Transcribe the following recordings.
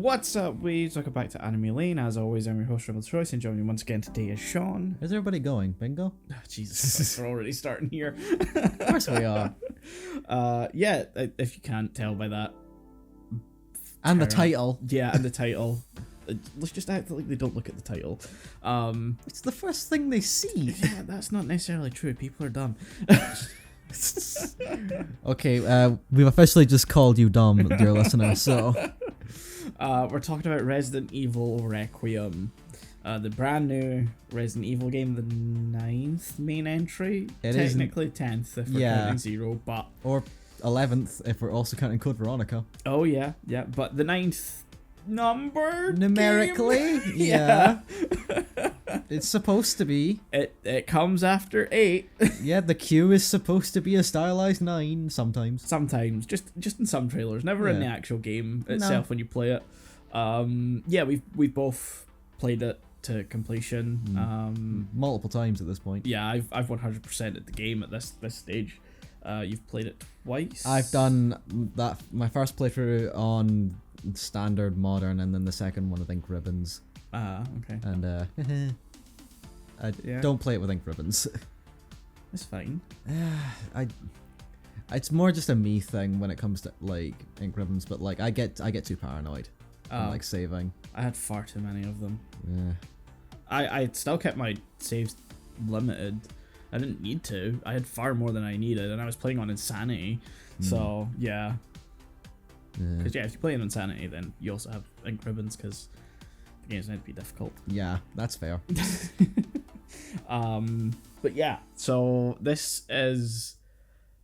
What's up, weebs? Welcome back to Anime Lane. As always, I'm your host, Notorious, and joining me once again today is Shaun. How's everybody going? Bingo? Oh, Jesus Christ, we're already starting here. Of course we are. Yeah, if you can't tell by that. And the title. Yeah, and the title. Let's just act like they don't look at the title. It's the first thing they see. Yeah, that's not necessarily true. People are dumb. Okay, we've officially just called you dumb, dear listener, so... We're talking about Resident Evil Requiem. The brand new Resident Evil game, the 9th main entry. Technically 10th if we're counting 0, but... Or 11th if we're also counting Code Veronica. Oh yeah, but the 9th number numerically, game? yeah. It's supposed to be. It comes after 8. Yeah, the Q is supposed to be a stylized 9 sometimes. Sometimes, just in some trailers, never in the actual game itself when you play it. Yeah, we've both played it to completion. Multiple times at this point. Yeah, I've 100% at the game at this stage. You've played it twice. I've done that. My first playthrough on standard, modern, and then the second one with ink ribbons. Okay. And I don't play it with ink ribbons. It's fine. It's more just a me thing when it comes to like ink ribbons, but like I get too paranoid. Like saving. I had far too many of them. Yeah. I still kept my saves limited. I didn't need to. I had far more than I needed, and I was playing on Insanity. So yeah. Because if you play on Insanity, then you also have ink ribbons because the game's meant to be difficult. Yeah, that's fair. But yeah, so this is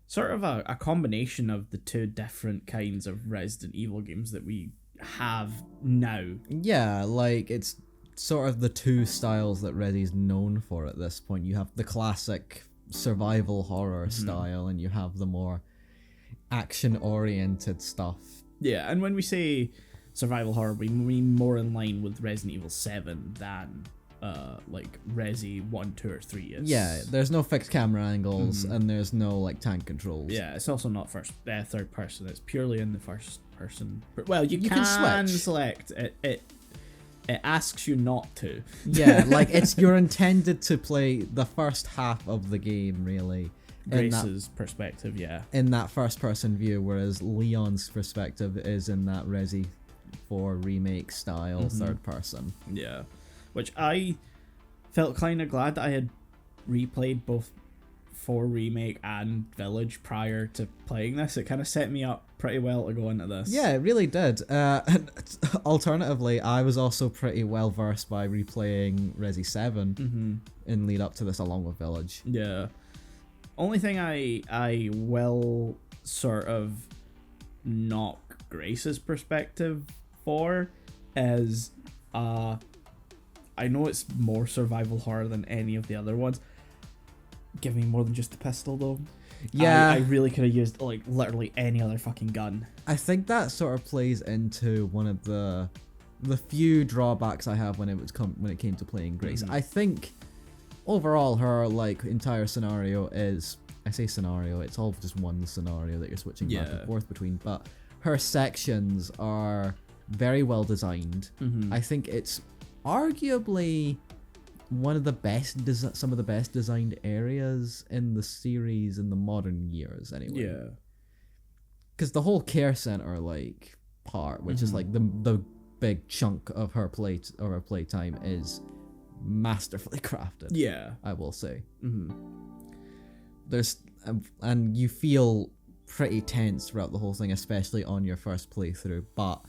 sort of a combination of the two different kinds of Resident Evil games that we have now. Yeah, like it's sort of the two styles that Resi's known for at this point. You have the classic survival horror style, and you have the more action-oriented stuff. Yeah, and when we say survival horror, we mean more in line with Resident Evil 7 than like Resi 1, 2, or 3 is. Yeah, there's no fixed camera angles, and there's no like tank controls. Yeah, it's also not third person. It's purely in the first person. Well, you can switch. Select it. It asks you not to. Yeah, like you're intended to play the first half of the game, really. Grace's perspective, yeah. In that first person view, whereas Leon's perspective is in that Resi 4 remake style third person. Yeah. Which I felt kind of glad that I had replayed both 4 remake and Village prior to playing this. It kind of set me up pretty well to go into this. Yeah, it really did. And alternatively, I was also pretty well versed by replaying Resi 7 in lead up to this along with Village. Yeah. Only thing I will sort of knock Grace's perspective for is I know it's more survival horror than any of the other ones. Give me more than just the pistol though. Yeah, I really could have used like literally any other fucking gun. I think that sort of plays into one of the few drawbacks I have when it came to playing Grace. I think overall her like entire scenario is, I say scenario, it's all just one scenario that you're switching back and forth between, but her sections are very well designed. I think it's arguably one of the best some of the best designed areas in the series in the modern years anyway. Yeah, because the whole care center like part, which is like the big chunk of her playtime, is masterfully crafted. Yeah, I will say. There's and you feel pretty tense throughout the whole thing, especially on your first playthrough, but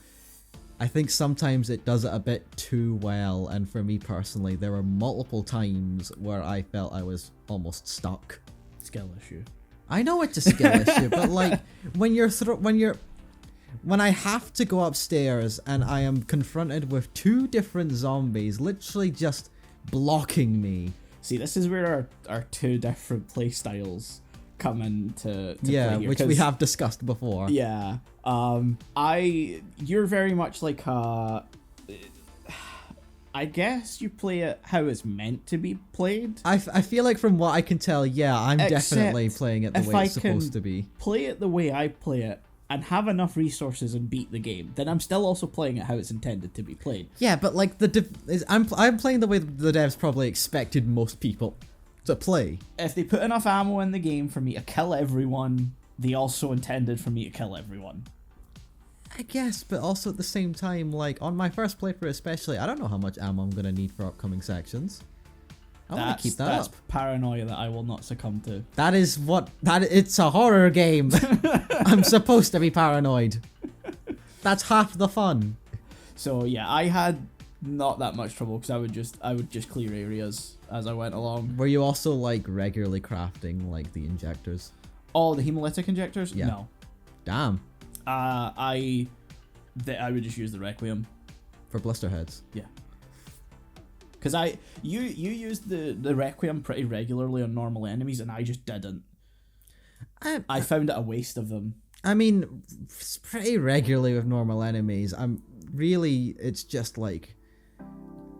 I think sometimes it does it a bit too well, and for me personally, there were multiple times where I felt I was almost stuck. Skill issue. I know it's a skill issue, but like when I have to go upstairs and I am confronted with 2 different zombies literally just blocking me. See, this is where our 2 different play styles come into play here, which we have discussed before. Yeah. You're very much like I guess you play it how it's meant to be played. I feel like from what I can tell, yeah, I'm definitely playing it the way it's supposed to be. Play it the way I play it, and have enough resources and beat the game, then I'm still also playing it how it's intended to be played. Yeah, but like I'm playing the way the devs probably expected most people to play. If they put enough ammo in the game for me to kill everyone, they also intended for me to kill everyone. I guess, but also at the same time, like on my first playthrough especially, I don't know how much ammo I'm gonna need for upcoming sections. I want to keep that That's up. paranoia that I will not succumb to. It's a horror game. I'm supposed to be paranoid. That's half the fun. So yeah, I had not that much trouble because I would just clear areas as I went along. Were you also like regularly crafting like the injectors? Oh, the hemolytic injectors? Yeah. No. Damn. I would just use the Requiem. For blister heads. Yeah. Because you used the Requiem pretty regularly on normal enemies, and I just didn't. I found it a waste of them. I mean, pretty regularly with normal enemies. It's just like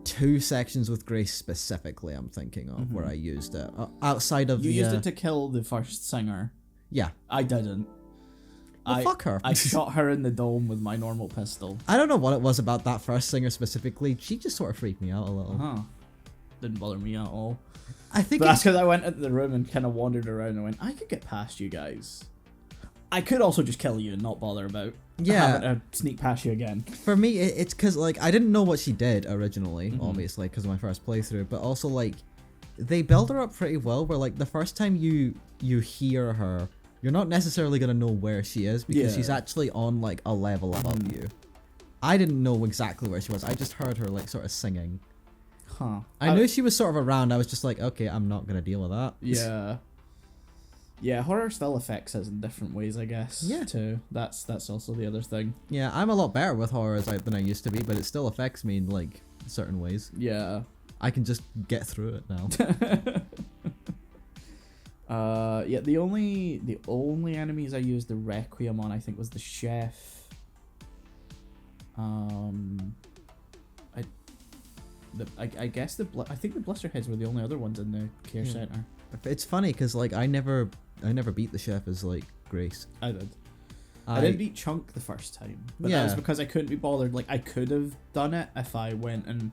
2 sections with Grace specifically I'm thinking of where I used it. Outside of You used it to kill the first singer. Yeah. I didn't. Well, fuck her. I shot her in the dome with my normal pistol. I don't know what it was about that first singer specifically. She just sort of freaked me out a little. Huh. Didn't bother me at all. I think But that's because I went into the room and kind of wandered around and went, I could get past you guys. I could also just kill you and not bother about having to sneak past you again. For me, it's because like I didn't know what she did originally, obviously, because of my first playthrough. But also like they build her up pretty well. Where like the first time you hear her, you're not necessarily gonna know where she is because she's actually on like a level above you. I didn't know exactly where she was. I just heard her like sort of singing. Huh. I knew she was sort of around. I was just like, okay, I'm not gonna deal with that. Yeah. Yeah, horror still affects us in different ways, I guess. Yeah. Too. That's also the other thing. Yeah, I'm a lot better with horror than I used to be, but it still affects me in like certain ways. Yeah. I can just get through it now. Yeah, the only enemies I used the Requiem on, I think, was the chef. I guess I think the blister heads were the only other ones in the care center. It's funny because like I never beat the chef as like Grace. I did. I didn't beat Chunk the first time, but that was because I couldn't be bothered. Like I could have done it if I went and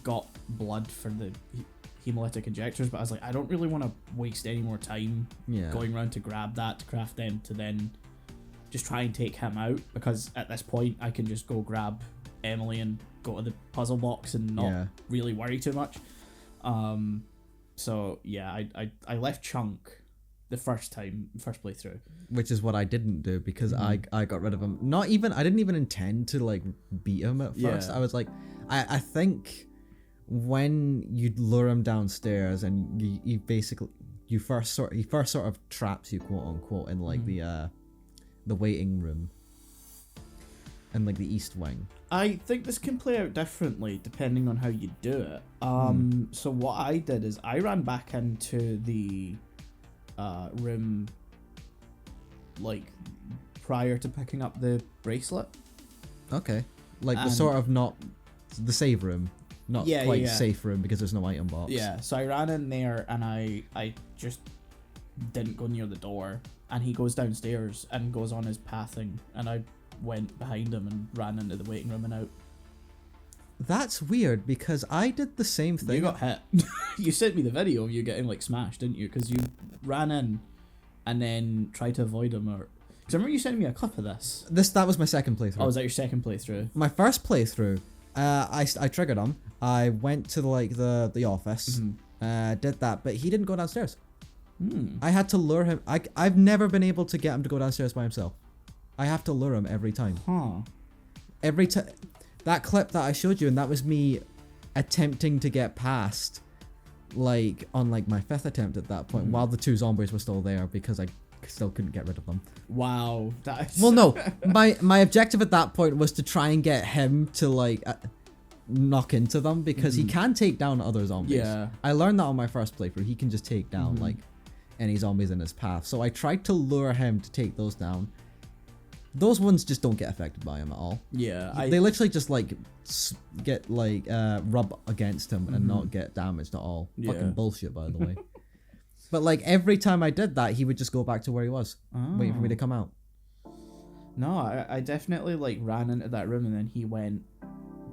got blood for the hemolytic injectors, but I was like, I don't really want to waste any more time going around to grab that to craft them to then just try and take him out, because at this point I can just go grab Emily and go to the puzzle box and not really worry too much. So yeah, I left Chunk the first playthrough, which is what I didn't do because I got rid of him. I didn't even intend to like beat him at first. I was like, I think when you lure him downstairs and he first sort of traps you, quote unquote, in like the waiting room and like the east wing. I think this can play out differently depending on how you do it. So what I did is I ran back into the room like prior to picking up the bracelet. Okay. Like the sort of not the save room. Not quite safe room because there's no item box. Yeah, so I ran in there and I just didn't go near the door, and he goes downstairs and goes on his pathing, and I went behind him and ran into the waiting room and out. That's weird because I did the same thing. You got hit. You sent me the video of you getting like smashed, didn't you? Because you ran in and then tried to avoid him, or because I remember you sending me a clip of this. That was my second playthrough. Oh, was that your second playthrough? My first playthrough, I triggered him. I went to like the office, did that, but he didn't go downstairs. I had to lure him. I've never been able to get him to go downstairs by himself. I have to lure him every time. Every time. That clip that I showed you, and that was me attempting to get past, like on like my 5th attempt at that point, while the 2 zombies were still there because I still couldn't get rid of them. Wow. Well, no, my objective at that point was to try and get him to like knock into them because he can take down other zombies. Yeah. I learned that on my first playthrough. He can just take down like any zombies in his path. So I tried to lure him to take those down. Those ones just don't get affected by him at all. Yeah. They literally just like get like rub against him and not get damaged at all. Fucking bullshit, by the way. But like every time I did that, he would just go back to where he was, waiting for me to come out. No, I definitely like ran into that room and then he went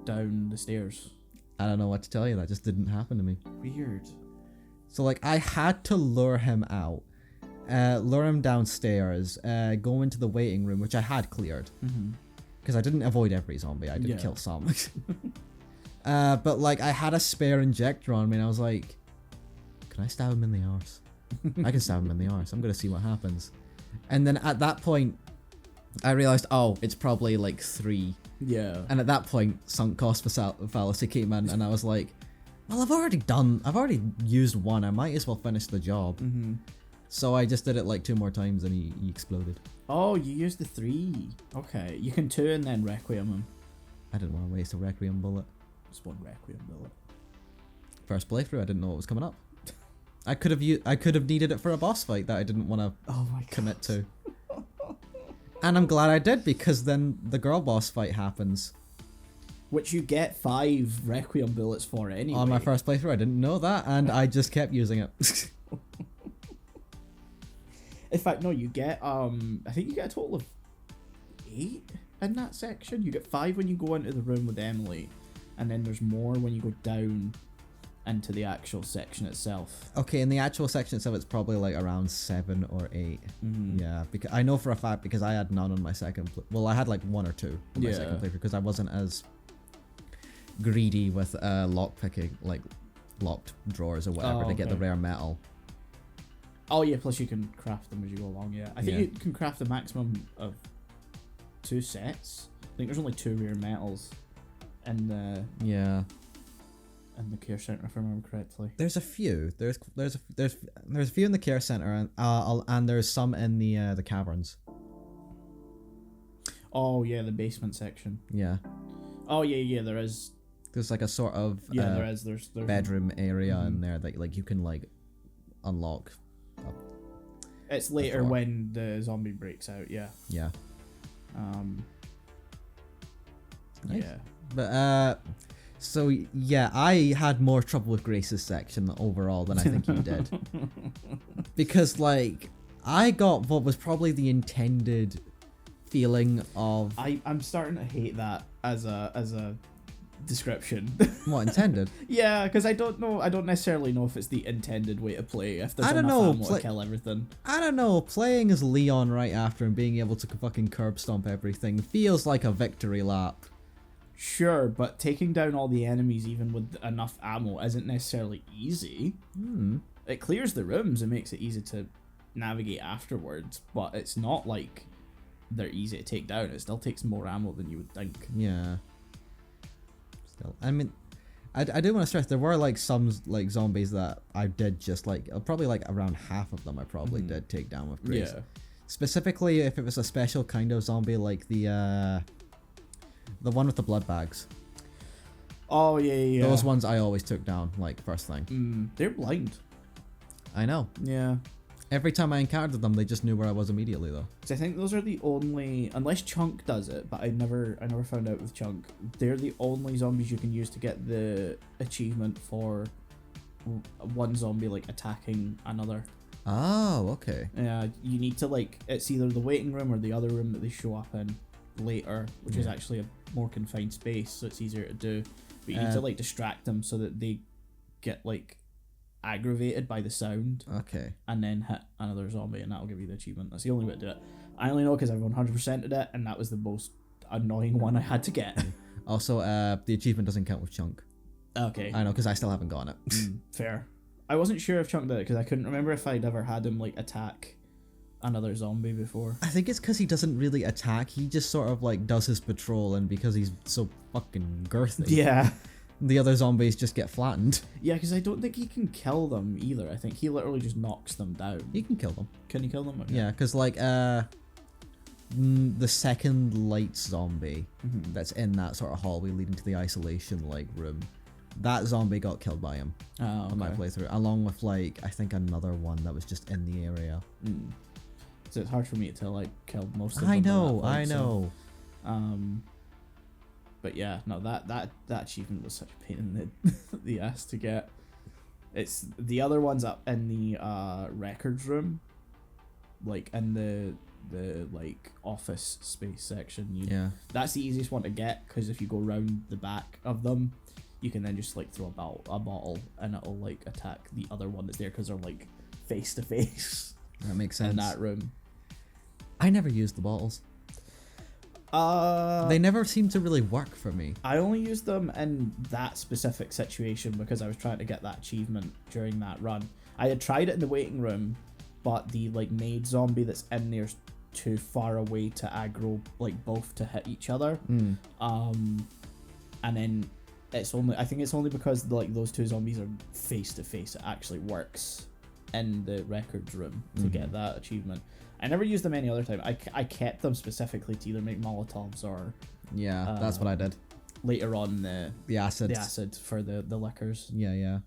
down the stairs. I don't know what to tell you. That just didn't happen to me. Weird. So like I had to lure him out, lure him downstairs, go into the waiting room, which I had cleared. Because I didn't avoid every zombie. I did kill some. But like I had a spare injector on me and I was like, can I stab him in the arse? I can stab him in the arse. I'm going to see what happens. And then at that point, I realized, oh, it's probably like 3. Yeah. And at that point, sunk cost fallacy came in, and I was like, well, I've already used 1. I might as well finish the job. So I just did it like 2 more times, and he exploded. Oh, you used the 3. Okay, you can 2 and then Requiem him. I didn't want to waste a Requiem bullet. Just 1 Requiem bullet. First playthrough, I didn't know what was coming up. I could have needed it for a boss fight that I didn't want to commit to. And I'm glad I did, because then the girl boss fight happens. Which you get 5 Requiem bullets for anyway. On my first playthrough, I didn't know that, and I just kept using it. In fact, no, you get, I think you get a total of 8 in that section. You get 5 when you go into the room with Emily, and then there's more when you go down into the actual section itself. Okay, in the actual section itself, it's probably like around 7 or 8. Yeah, because I know for a fact, because I had none on my second. Well, I had like 1 or 2 on my second playthrough, because I wasn't as greedy with lock picking, like locked drawers or whatever, to get the rare metal. Oh yeah, plus you can craft them as you go along. Yeah, I think you can craft a maximum of 2 sets. I think there's only 2 rare metals in the in the care center, if I remember correctly. There's a few. There's a few in the care center, and there's some in the caverns. Oh yeah, the basement section. Yeah. Oh yeah, there is. There's like a sort of there is. There's bedroom area in there that like you can like unlock. It's later when the zombie breaks out. Yeah. Yeah. Nice. Yeah. But so yeah, I had more trouble with Grace's section overall than I think you did. Because like I got what was probably the intended feeling of I'm starting to hate that as a description. What intended? Yeah, because I don't necessarily know if it's the intended way to play, if there's I don't enough know, ammo to kill everything. I don't know, playing as Leon right after and being able to fucking curb stomp everything feels like a victory lap. Sure, but taking down all the enemies even with enough ammo isn't necessarily easy. It clears the rooms and makes it easy to navigate afterwards, but it's not like they're easy to take down. It still takes more ammo than you would think. Yeah. Still, I mean, I do want to stress there were like some like zombies that I did just like probably like around half of them I probably did take down with Grace. Yeah. Specifically, if it was a special kind of zombie like the one with the blood bags. Oh yeah. Those ones I always took down like first thing. They're blind. I know. Yeah. Every time I encountered them, they just knew where I was immediately though. So I think those are the only, unless Chunk does it, but I never found out with Chunk. They're the only zombies you can use to get the achievement for one zombie like attacking another. Oh, okay. Yeah, you need to like, it's either the waiting room or the other room that they show up in later, which is actually a more confined space, so it's easier to do. But you need to like distract them so that they get like aggravated by the sound. Okay. And then hit another zombie, and that'll give you the achievement. That's the only way to do it. I only know because I've 100%ed it, and that was the most annoying one I had to get. Also, the achievement doesn't count with Chunk. Okay. I know, because I still haven't gotten it. Fair. I wasn't sure if Chunk did it, because I couldn't remember if I'd ever had him like attack another zombie before. I think it's because he doesn't really attack. He just sort of like does his patrol, and because he's so fucking girthy. Yeah. The other zombies just get flattened. Yeah, because I don't think he can kill them either. I think he literally just knocks them down. You can kill them. Can you kill them? Okay. Yeah, because like the second light zombie that's in that sort of hallway leading to the isolation like room, that zombie got killed by him on my playthrough, along with like I think another one that was just in the area. So it's hard for me to like kill most of them. I at know. that point, but yeah, no, that achievement was such a pain in the ass to get. It's the other ones up in the records room, like in the like office space section. Yeah. That's the easiest one to get, because if you go round the back of them, you can then just like throw a bottle and it'll like attack the other one that's there, because they're like face to face. That makes sense. In that room. I never used the bottles. They never seem to really work for me. I only used them in that specific situation because I was trying to get that achievement during that run. I had tried it in the waiting room, but the like maid zombie that's in there's too far away to aggro like both to hit each other. And then I think it's only because like those two zombies are face to face it actually works in the records room to get that achievement. I never used them any other time. I kept them specifically to either make Molotovs or that's what I did. Later on the acid for the liquors. Yeah.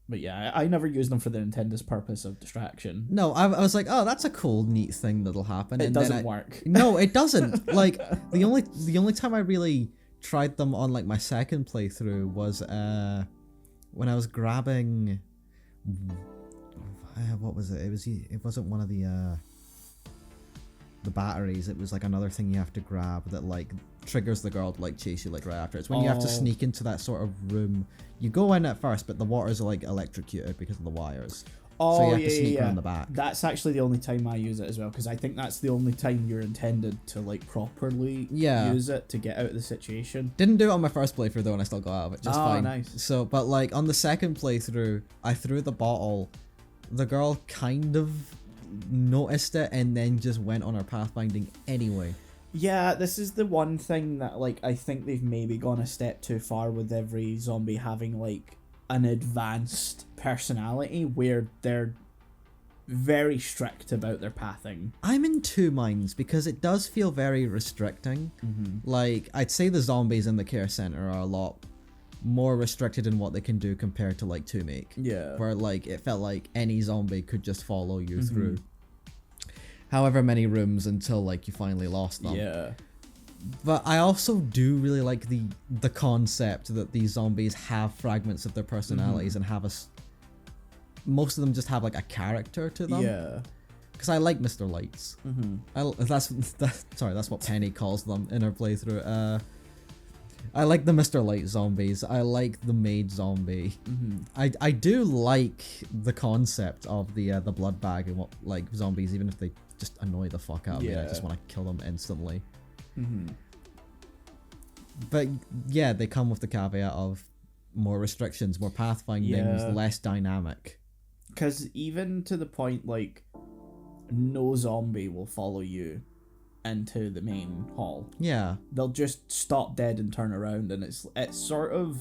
But yeah, I never used them for the intended purpose of distraction. No, I was like, oh, that's a cool, neat thing that'll happen. It doesn't work. No, it doesn't. Like the only time I really tried them on like my second playthrough was when I was grabbing. What was it? It wasn't one of the batteries. It was like another thing you have to grab that like triggers the girl to like chase you like right after. It's when you have to sneak into that sort of room. You go in at first, but the waters are like electrocuted because of the wires. So you have to sneak around the back. That's actually the only time I use it as well, because I think that's the only time you're intended to like properly use it to get out of the situation. Didn't do it on my first playthrough though, and I still got out of it just fine. Nice. So, but like on the second playthrough, I threw the bottle. The girl kind of noticed it and then just went on her pathfinding anyway. Yeah, this is the one thing that like I think they've maybe gone a step too far with every zombie having like an advanced personality where they're very strict about their pathing. I'm in two minds because it does feel very restricting. Like I'd say the zombies in the care center are a lot more restricted in what they can do compared to like 2-Make. Yeah. Where like it felt like any zombie could just follow you through however many rooms until like you finally lost them. Yeah. But I also do really like the concept that these zombies have fragments of their personalities and have most of them just have like a character to them. Yeah. Because I like Mr. Lights. That's what Penny calls them in her playthrough. I like the Mr. Light zombies. I like the maid zombie. I do like the concept of the blood bag and what like zombies, even if they just annoy the fuck out of me. I just want to kill them instantly. But yeah, they come with the caveat of more restrictions, more pathfindings, less dynamic. Because even to the point like no zombie will follow you into the main hall. Yeah. They'll just stop dead and turn around, and it's sort of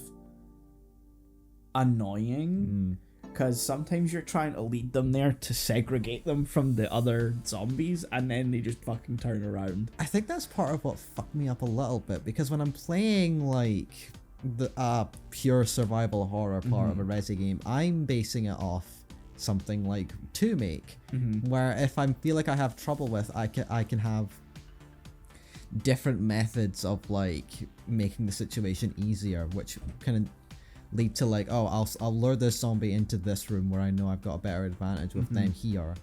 annoying because sometimes you're trying to lead them there to segregate them from the other zombies, and then they just fucking turn around. I think that's part of what fucked me up a little bit, because when I'm playing like the pure survival horror part of a Resi game, I'm basing it off something like 2-Make, where if I feel like I have trouble with, I can have different methods of like making the situation easier, which can lead to like, oh, I'll lure this zombie into this room where I know I've got a better advantage with them here,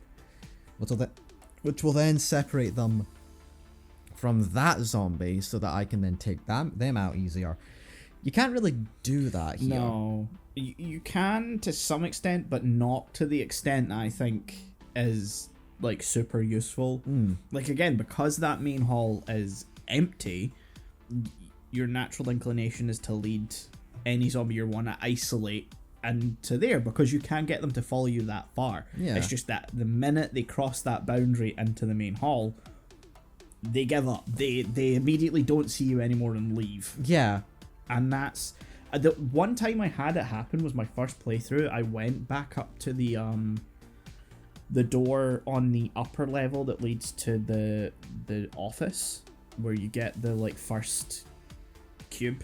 which will then separate them from that zombie so that I can then take them out easier. You can't really do that here. No, you can to some extent, but not to the extent I think is like super useful. Like again, because that main hall is empty, your natural inclination is to lead any zombie you want to isolate into there, because you can't get them to follow you that far. It's just that the minute they cross that boundary into the main hall, they give up. They immediately don't see you anymore and leave. And that's the one time I had it happen was my first playthrough. I went back up to the door on the upper level that leads to the office where you get the like first cube.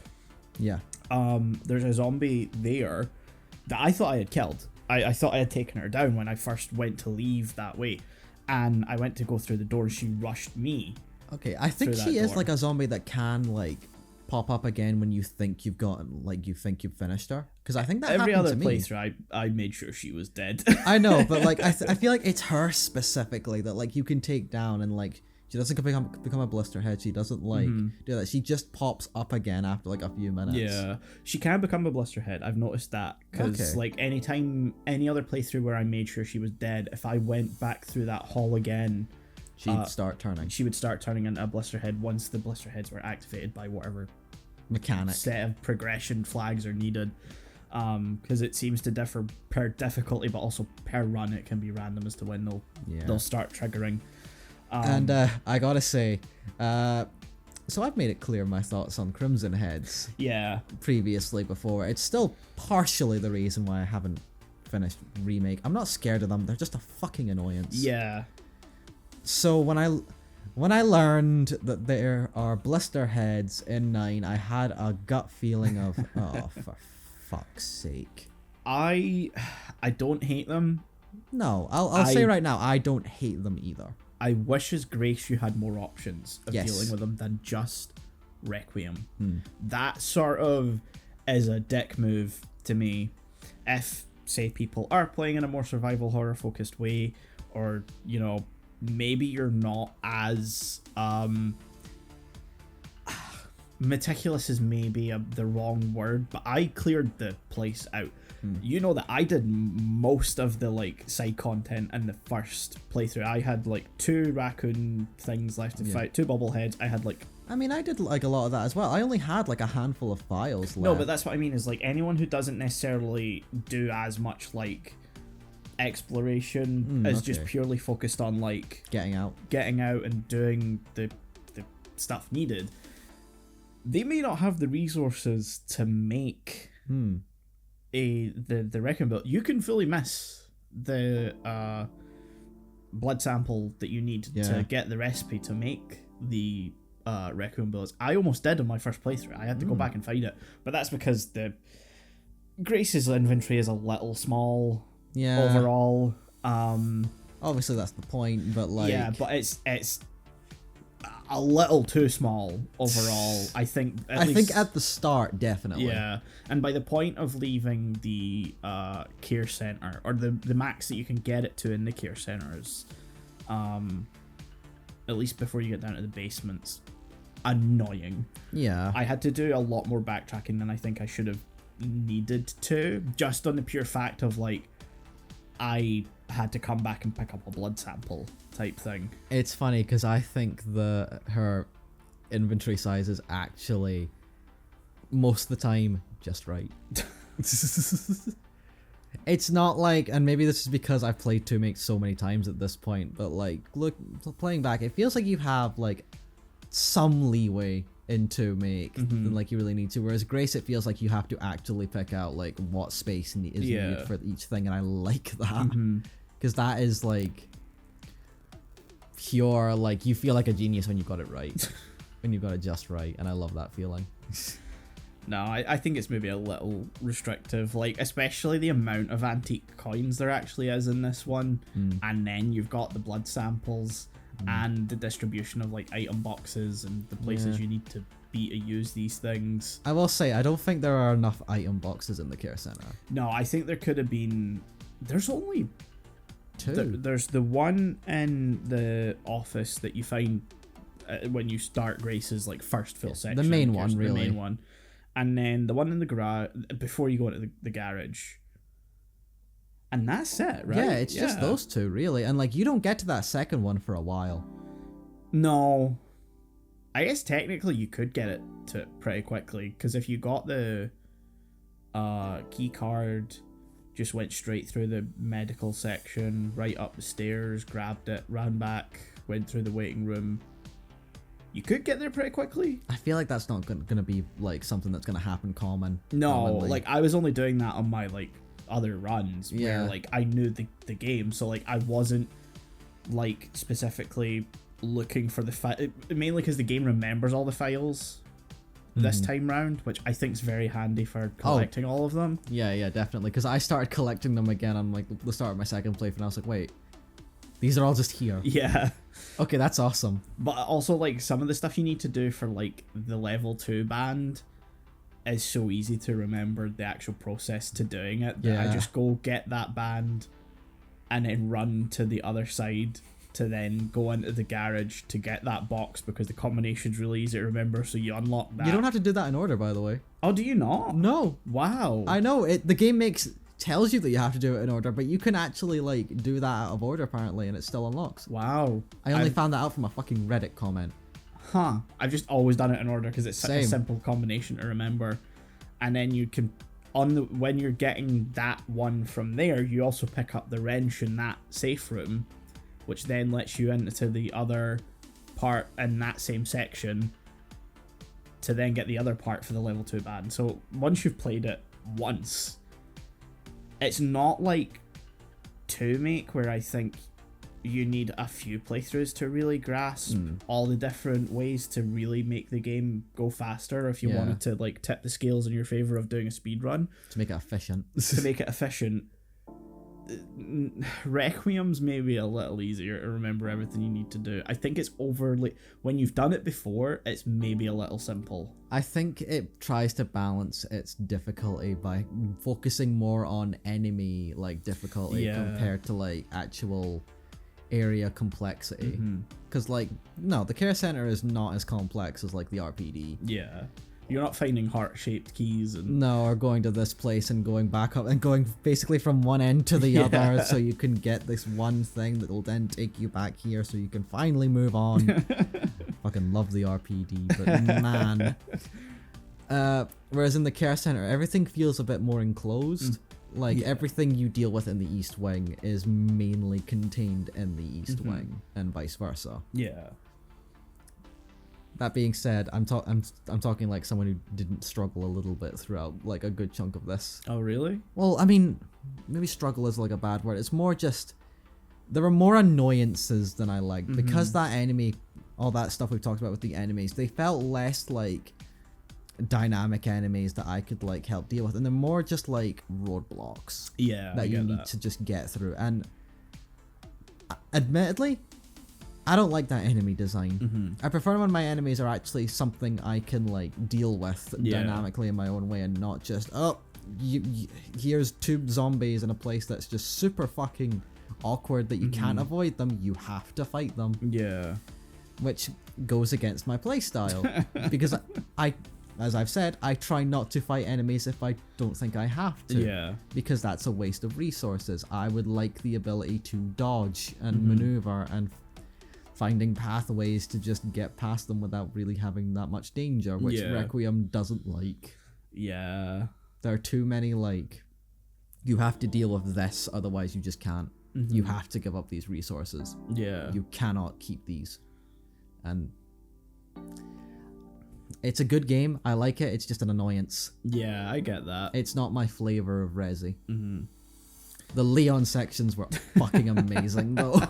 There's a zombie there that I thought I had killed. I thought I had taken her down when I first went to leave that way, and I went to go through the door and she rushed me. Okay, I think she is like a zombie that can like pop up again when you think you've finished her. Because I think that every happened other to me. playthrough, I made sure she was dead. I know, but like I feel like it's her specifically that like you can take down, and like she doesn't become a blister head. She doesn't like do that. She just pops up again after like a few minutes. Yeah, she can become a blister head. I've noticed that because like anytime any other playthrough where I made sure she was dead, if I went back through that hall again, she'd start turning. She would start turning into a blister head once the blister heads were activated by whatever mechanic set of progression flags are needed. Because it seems to differ per difficulty, but also per run it can be random as to when they'll start triggering. And I gotta say, so I've made it clear my thoughts on Crimson Heads. Yeah. Previously, before it's still partially the reason why I haven't finished Remake. I'm not scared of them; they're just a fucking annoyance. Yeah. So when I learned that there are blister heads in 9, I had a gut feeling of oh, for fuck's sake. I don't hate them. No, I'll say right now, I don't hate them either. I wish as Grace you had more options of dealing with them than just Requiem. That sort of is a dick move to me. If, say, people are playing in a more survival horror focused way, or, you know, maybe you're not as meticulous is maybe the wrong word, but I cleared the place out. You know that I did most of the like side content in the first playthrough. I had like 2 raccoon things left to fight, 2 bobbleheads. I had like, I mean, I did like a lot of that as well. I only had like a handful of files left. No, but that's what I mean is like anyone who doesn't necessarily do as much like exploration is just purely focused on like getting out and doing the stuff needed. They may not have the resources to make the Requiem build. You can fully miss the blood sample that you need to get the recipe to make the Requiem builds. I almost did on my first playthrough. I had to go back and find it, but that's because the Grace's inventory is a little small overall. Obviously that's the point, but like but it's a little too small overall. I think at the start, definitely. Yeah, and by the point of leaving the care center, or the max that you can get it to in the care centers, at least before you get down to the basements, annoying. Yeah, I had to do a lot more backtracking than I think I should have needed to, just on the pure fact of like I had to come back and pick up a blood sample type thing. It's funny because I think her inventory size is actually most of the time just right. It's not like, and maybe this is because I've played 2 Make so many times at this point, but like look, playing back, it feels like you have like some leeway in 2 Make than like you really need to, whereas Grace, it feels like you have to actually pick out like what space is needed for each thing, and I like that because that is like pure, like you feel like a genius when you got it right. When you got it just right, and I love that feeling. No, I think it's maybe a little restrictive, like especially the amount of antique coins there actually is in this one, and then you've got the blood samples and the distribution of like item boxes and the places you need to be to use these things. I will say, I don't think there are enough item boxes in the care center. No, I think there could have been. There's only 2. There's the one in the office that you find when you start Grace's like first full section. The main one, really. The main one. And then the one in the garage before you go into the garage. And that's it, right? Yeah, it's just those 2, really. And like you don't get to that second one for a while. No. I guess technically you could get it to pretty quickly, because if you got the key card, just went straight through the medical section, right up the stairs, grabbed it, ran back, went through the waiting room, you could get there pretty quickly. I feel like that's not gonna be like something that's gonna happen commonly. Like I was only doing that on my like other runs where like I knew the game, so like I wasn't like specifically looking for the mainly because the game remembers all the files this time round, which I think is very handy for collecting all of them. Yeah, definitely, because I started collecting them again on like the start of my second playthrough, and I was like, wait, these are all just here. Yeah. Okay, that's awesome. But also, like, some of the stuff you need to do for, like, the level 2 band is so easy to remember the actual process to doing it. That I Yeah. just go get that band and then run to the other side to then go into the garage to get that box, because the combination's really easy to remember, so you unlock that. You don't have to do that in order, by the way. Oh, do you not? No. Wow. I know it. The game tells you that you have to do it in order, but you can actually like do that out of order apparently, and it still unlocks. Wow. I only found that out from a fucking Reddit comment. Huh. I've just always done it in order because it's such a Same. simple combination to remember. And then you can, when you're getting that one from there, you also pick up the wrench in that safe room, which then lets you into the other part in that same section to then get the other part for the level 2 band. So once you've played it once, it's not like 2 Make, where I think you need a few playthroughs to really grasp all the different ways to really make the game go faster, if you Yeah. wanted to like tip the scales in your favor of doing a speed run To make it efficient. to make it efficient. Requiem's maybe a little easier to remember everything you need to do. I think it's overly, when you've done it before, it's maybe a little simple. I think it tries to balance its difficulty by focusing more on enemy like difficulty Yeah. compared to like actual area complexity. Because like no, the care center is not as complex as like the RPD. Yeah. You're not finding heart-shaped keys and No, or going to this place and going back up and going basically from one end to the Yeah. other so you can get this one thing that will then take you back here so you can finally move on. Fucking love the RPD, but man. Whereas in the care center, everything feels a bit more enclosed. Like Yeah. everything you deal with in the East Wing is mainly contained in the East Wing, and vice versa. yeah. That being said, I'm talking like someone who didn't struggle a little bit throughout like a good chunk of this. Oh, really? Well, I mean, maybe struggle is like a bad word. It's more just there were more annoyances than I liked because that enemy, all that stuff we've talked about with the enemies, they felt less like dynamic enemies that I could like help deal with, and they're more just like roadblocks Yeah, I that you get need that. to just get through. And admittedly, I don't like that enemy design. I prefer when my enemies are actually something I can like deal with Yeah. dynamically in my own way, and not just here's 2 zombies in a place that's just super fucking awkward that you can't avoid them. You have to fight them, Yeah. which goes against my playstyle because I, as I've said, I try not to fight enemies if I don't think I have to. Yeah. Because that's a waste of resources. I would like the ability to dodge and maneuver and finding pathways to just get past them without really having that much danger, which Yeah. Requiem doesn't like. Yeah. There are too many, like, you have to deal with this, otherwise you just can't. You have to give up these resources. Yeah. You cannot keep these. And it's a good game. I like it. It's just an annoyance. Yeah, I get that. It's not my flavor of Resi. The Leon sections were fucking amazing though,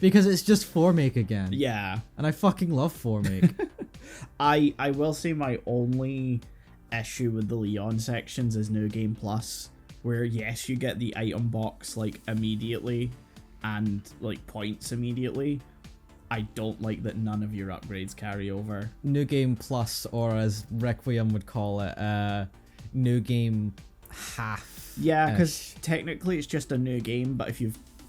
because it's just 4-make again. Yeah. And I fucking love 4-make. I will say my only issue with the Leon sections is New Game Plus, where yes, you get the item box like immediately and like points immediately. I don't like that none of your upgrades carry over. New Game Plus, or as Requiem would call it, New Game half. Yeah, because technically it's just a new game, but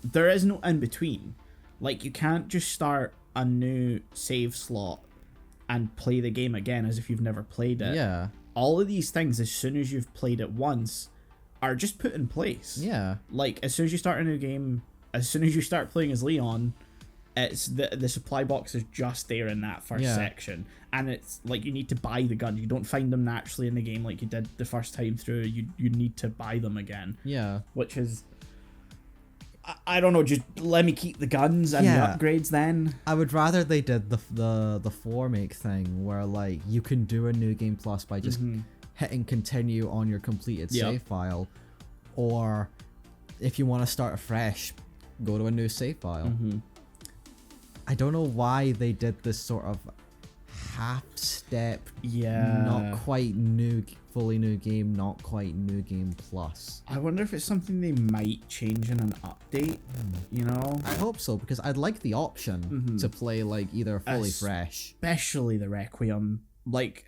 there is no in between. Like, you can't just start a new save slot and play the game again as if you've never played it. Yeah. All of these things, as soon as you've played it once, are just put in place. Yeah. Like, as soon as you start a new game, as soon as you start playing as Leon, it's the supply box is just there in that first section, and it's like you need to buy the guns. You don't find them naturally in the game like you did the first time through. You need to buy them again. Yeah. Which is, I don't know. Just let me keep the guns and the upgrades then. I would rather they did the 4-make thing where like you can do a New Game Plus by just hitting continue on your completed save file, or if you want to start afresh, go to a new save file. I don't know why they did this sort of half step. Yeah. Not quite new, fully new game, not quite new game plus. I wonder if it's something they might change in an update, you know? I hope so, because I'd like the option to play like either fully fresh. Especially the Requiem. Like,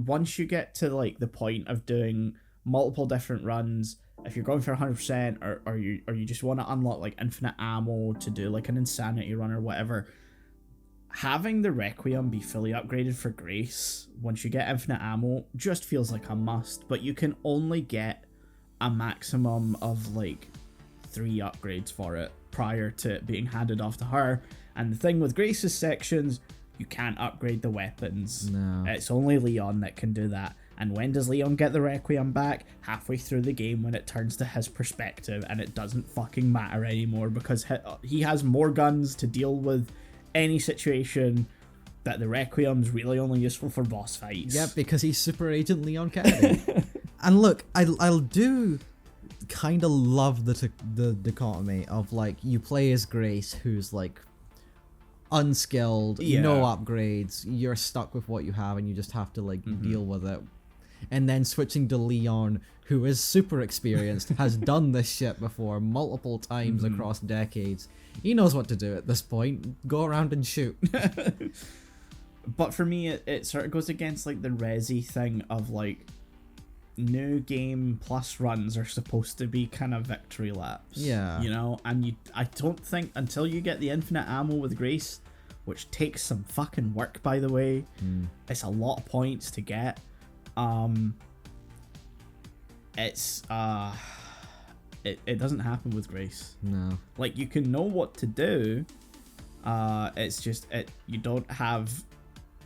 once you get to like the point of doing multiple different runs, if you're going for 100% or you just want to unlock like infinite ammo to do like an insanity run or whatever, having the Requiem be fully upgraded for Grace once you get infinite ammo just feels like a must. But you can only get a maximum of like 3 upgrades for it prior to it being handed off to her. And the thing with Grace's sections, you can't upgrade the weapons. No. It's only Leon that can do that. And when does Leon get the Requiem back? Halfway through the game, when it turns to his perspective, and it doesn't fucking matter anymore because he has more guns to deal with any situation, that the Requiem's really only useful for boss fights. Yep, because he's Super Agent Leon Kennedy. And look, I'll do kind of love the dichotomy of like you play as Grace, who's like unskilled, no upgrades, you're stuck with what you have and you just have to like deal with it. And then switching to Leon, who is super experienced, has done this shit before multiple times across decades. He knows what to do at this point. Go around and shoot. But for me, it sort of goes against like the Resi thing of like new game plus runs are supposed to be kind of victory laps. Yeah. You know, and I don't think until you get the infinite ammo with Grace, which takes some fucking work, by the way, it's a lot of points to get. It doesn't happen with Grace. No. Like, you can know what to do. It's just you don't have.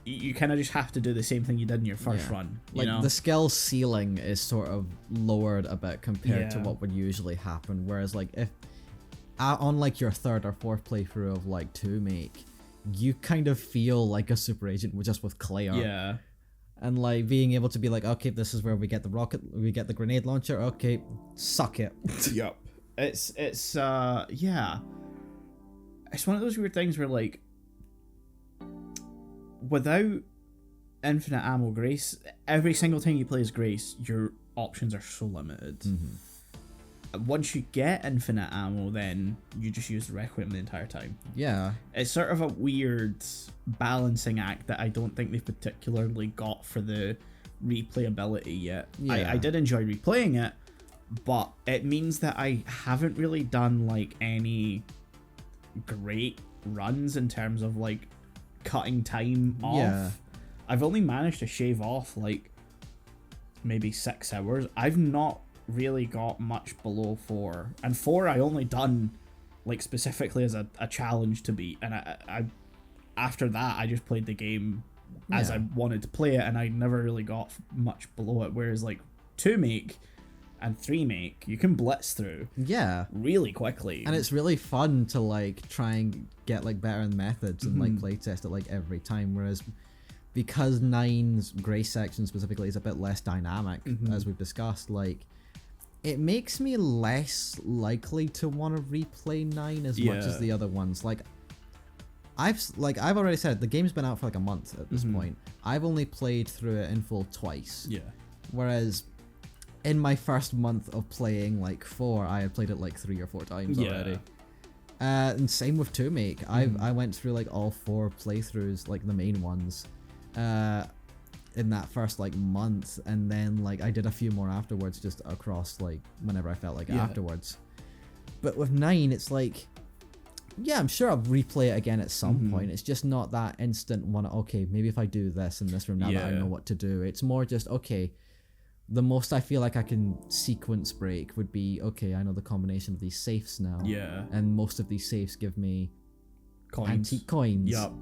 You kind of just have to do the same thing you did in your first run. You like know? the skill ceiling is sort of lowered a bit compared to what would usually happen. Whereas like if on like your third or fourth playthrough of like 2 Make, you kind of feel like a super agent just with Claire. Yeah. And like being able to be like, okay, this is where we get the rocket, we get the grenade launcher. Okay, suck it. Yep. It's yeah. It's one of those weird things where like without infinite ammo Grace, every single time you play as Grace, your options are so limited. Once you get infinite ammo, then you just use the Requiem the entire time. Yeah. It's sort of a weird balancing act that I don't think they've particularly got for the replayability yet. Yeah. I did enjoy replaying it, but it means that I haven't really done like any great runs in terms of like cutting time off. Yeah. I've only managed to shave off like maybe 6 hours. I've not really got much below 4, and 4 I only done like specifically as a challenge to beat, and I after that I just played the game as I wanted to play it, and I never really got much below it. Whereas like 2 Make and 3 Make, you can blitz through really quickly, and it's really fun to like try and get like better methods and like playtest it like every time. Whereas because 9's Grace section specifically is a bit less dynamic, as we've discussed, like it makes me less likely to want to replay 9 as much as the other ones. Like I've already said, the game's been out for like a month at this point. I've only played through it in full twice. Yeah. Whereas in my first month of playing like 4, I had played it like 3 or 4 times already. And same with 2 Make. I went through like all 4 playthroughs, like the main ones, in that first like month, and then like I did a few more afterwards, just across like whenever I felt like it afterwards. But with 9, it's like, yeah, I'm sure I'll replay it again at some point. It's just not that instant one. Okay, maybe if I do this in this room now that I know what to do. It's more just, okay, the most I feel like I can sequence break would be, okay, I know the combination of these safes now. Yeah. And most of these safes give me Coins. antique coins. Yup.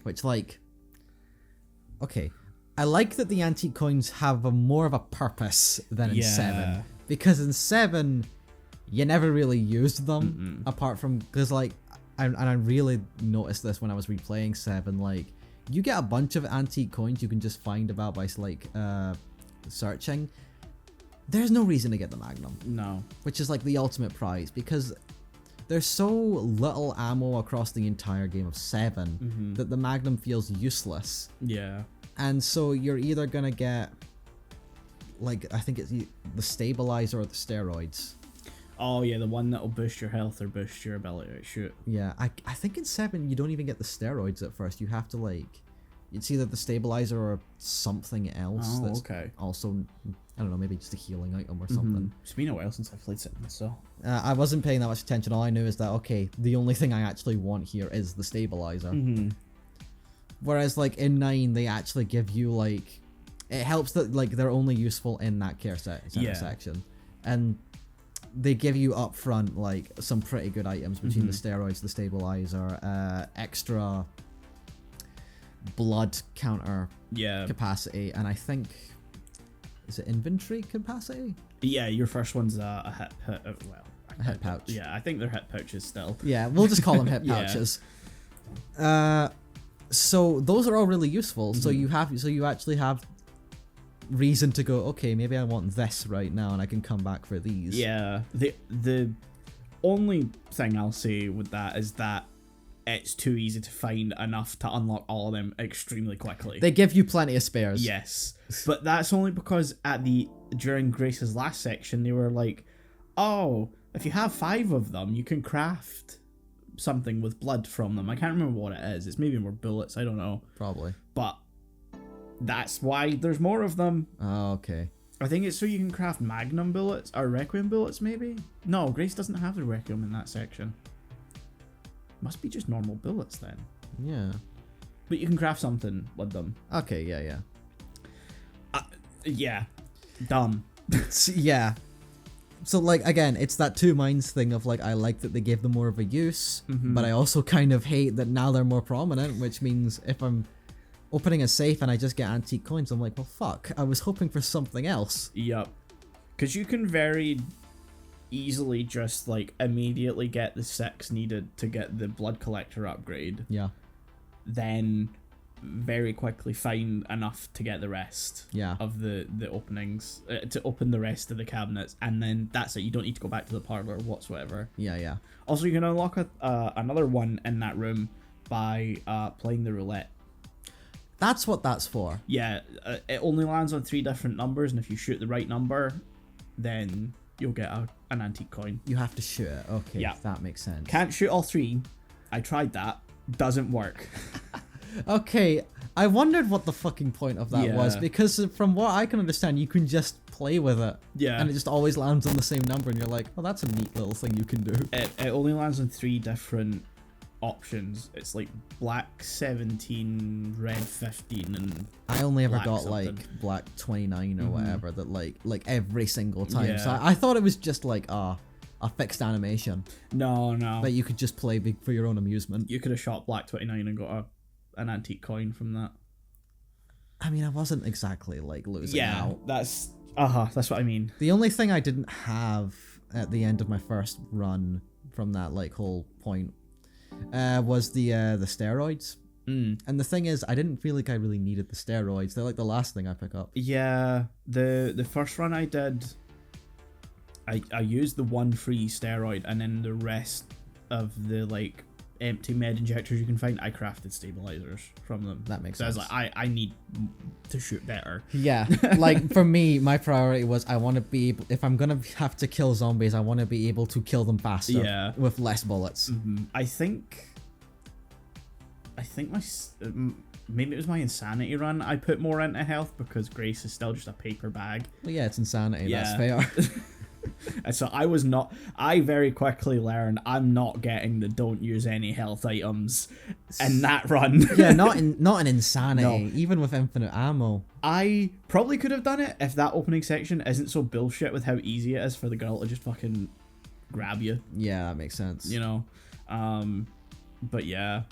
Which, like, okay, I like that the antique coins have more of a purpose than in 7. Because in 7, you never really used them, apart from, because, like, I really noticed this when I was replaying 7, like, you get a bunch of antique coins you can just find about by, like, searching. There's no reason to get the Magnum. No. Which is, like, the ultimate prize, because there's so little ammo across the entire game of 7 that the Magnum feels useless. Yeah. And so you're either gonna get, like, I think it's the stabilizer or the steroids. Oh yeah, the one that'll boost your health or boost your ability to shoot. Yeah, I think in 7 you don't even get the steroids at first. You have to, like, it's either the stabilizer or something else Oh, that's okay. also, I don't know, maybe just a healing item or something. It's been a while since I've played 7, so... I wasn't paying that much attention. All I knew is that, okay, the only thing I actually want here is the stabilizer. Whereas, like, in 9, they actually give you, like... It helps that, like, they're only useful in that care section. And they give you up front, like, some pretty good items between the steroids, the stabilizer, extra blood counter capacity, and I think... Is it inventory capacity? Yeah, your first one's a hit... A hip pouch. Yeah, I think they're hip pouches still. Yeah, we'll just call them hip pouches. So those are all really useful. So you actually have reason to go, okay, maybe I want this right now and I can come back for these. Yeah. The only thing I'll say with that is that it's too easy to find enough to unlock all of them extremely quickly. They give you plenty of spares. Yes. But that's only because during Grace's last section they were like, oh, if you have 5 of them, you can craft something with blood from them. I can't remember what it is. It's maybe more bullets. I don't know. Probably. But that's why there's more of them. Oh, okay. I think it's so you can craft Magnum bullets or Requiem bullets, maybe? No, Grace doesn't have the Requiem in that section. Must be just normal bullets then. Yeah. But you can craft something with them. Okay, yeah. Yeah. Dumb. Yeah. So, like, again, it's that two minds thing of, like, I like that they gave them more of a use, but I also kind of hate that now they're more prominent, which means if I'm opening a safe and I just get antique coins, I'm like, well, fuck, I was hoping for something else. Yup. Because you can very easily just, like, immediately get the 6 needed to get the blood collector upgrade. Yeah. Then very quickly find enough to get the rest of the openings, to open the rest of the cabinets, and then that's it. You don't need to go back to the parlor whatsoever. Yeah. Also, you can unlock another one in that room by playing the roulette. That's what that's for. Yeah, it only lands on 3 different numbers, and if you shoot the right number, then you'll get an antique coin. You have to shoot it. Okay, yeah. That makes sense. Can't shoot all 3. I tried that. Doesn't work. Okay, I wondered what the fucking point of that was, because from what I can understand, you can just play with it. Yeah. And it just always lands on the same number, and you're like, oh, that's a neat little thing you can do. It only lands on 3 different options. It's like black 17, red 15, and I only ever got something. like black 29 or whatever, that like every single time. So I thought it was just like a fixed animation. No. That you could just play for your own amusement. You could have shot black 29 and got an antique coin from that. I mean, I wasn't exactly like losing out. That's what I mean. The only thing I didn't have at the end of my first run from that like whole point was the steroids. And the thing is, I didn't feel like I really needed the steroids. They're like the last thing I pick up. Yeah, the first run I did, I used the 1 free steroid, and then the rest of the like empty med injectors you can find, I crafted stabilizers from them. That makes sense. sense. I was like, I need to shoot better. Yeah, like for me, my priority was I want to be able, if I'm gonna have to kill zombies, I want to be able to kill them faster with less bullets. I think my maybe it was my insanity run. I put more into health because Grace is still just a paper bag. Well, yeah, it's insanity. Yeah. That's fair. And so I very quickly learned I'm not getting the don't use any health items in that run. Yeah, not in insanity. No. Even with infinite ammo. I probably could have done it if that opening section isn't so bullshit with how easy it is for the girl to just fucking grab you. Yeah, that makes sense. You know? But yeah,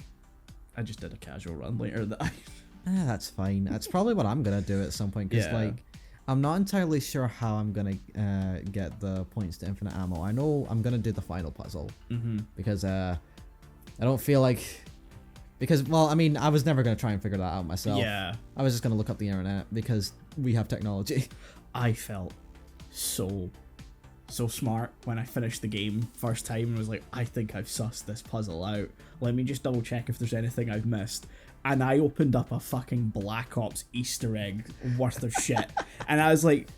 I just did a casual run later that That's fine. That's probably what I'm gonna do at some point, because like I'm not entirely sure how I'm gonna get the points to infinite ammo. I know I'm gonna do the final puzzle because I don't feel like, because, well, I mean, I was never gonna try and figure that out myself. Yeah, I was just gonna look up the internet because we have technology. I felt so so smart when I finished the game first time and was like, I think I've sussed this puzzle out. Let me just double check if there's anything I've missed. And I opened up a fucking Black Ops Easter egg worth of shit. And I was like,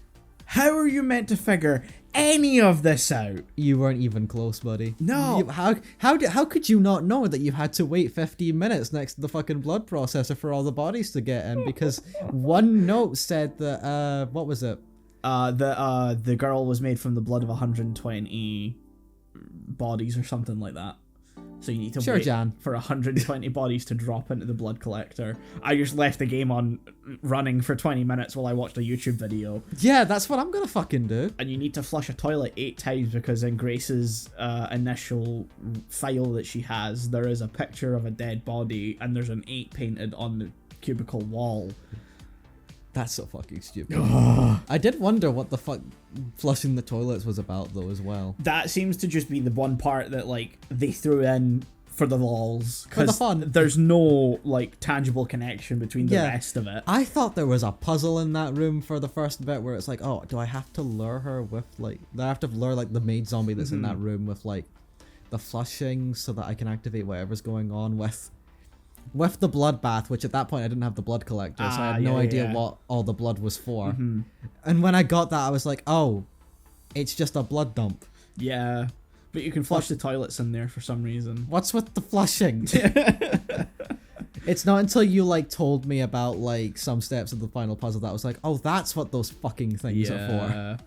how are you meant to figure any of this out? You weren't even close, buddy. No. How could you not know that you had to wait 15 minutes next to the fucking blood processor for all the bodies to get in? Because one note said that, what was it? The girl was made from the blood of 120 bodies or something like that. So you need to wait Jan. for 120 bodies to drop into the blood collector. I just left the game on running for 20 minutes while I watched a YouTube video. Yeah, that's what I'm gonna fucking do. And you need to flush a toilet 8 times because in Grace's initial file that she has, there is a picture of a dead body and there's an 8 painted on the cubicle wall. That's so fucking stupid. I did wonder what the fuck flushing the toilets was about, though, as well. That seems to just be the one part that, like, they threw in for the lols. For the fun. There's no, like, tangible connection between the rest of it. I thought there was a puzzle in that room for the first bit where it's like, oh, do I have to lure her with, like... Do I have to lure, like, the maid zombie that's in that room with, like, the flushing so that I can activate whatever's going on with the bloodbath, which at that point I didn't have the blood collector, so I had no idea what all the blood was for. And when I got that, I was like, oh, it's just a blood dump. Yeah, but you can flush the toilets in there for some reason. What's with the flushing? It's not until you, like, told me about, like, some steps of the final puzzle that I was like, oh, that's what those fucking things are for.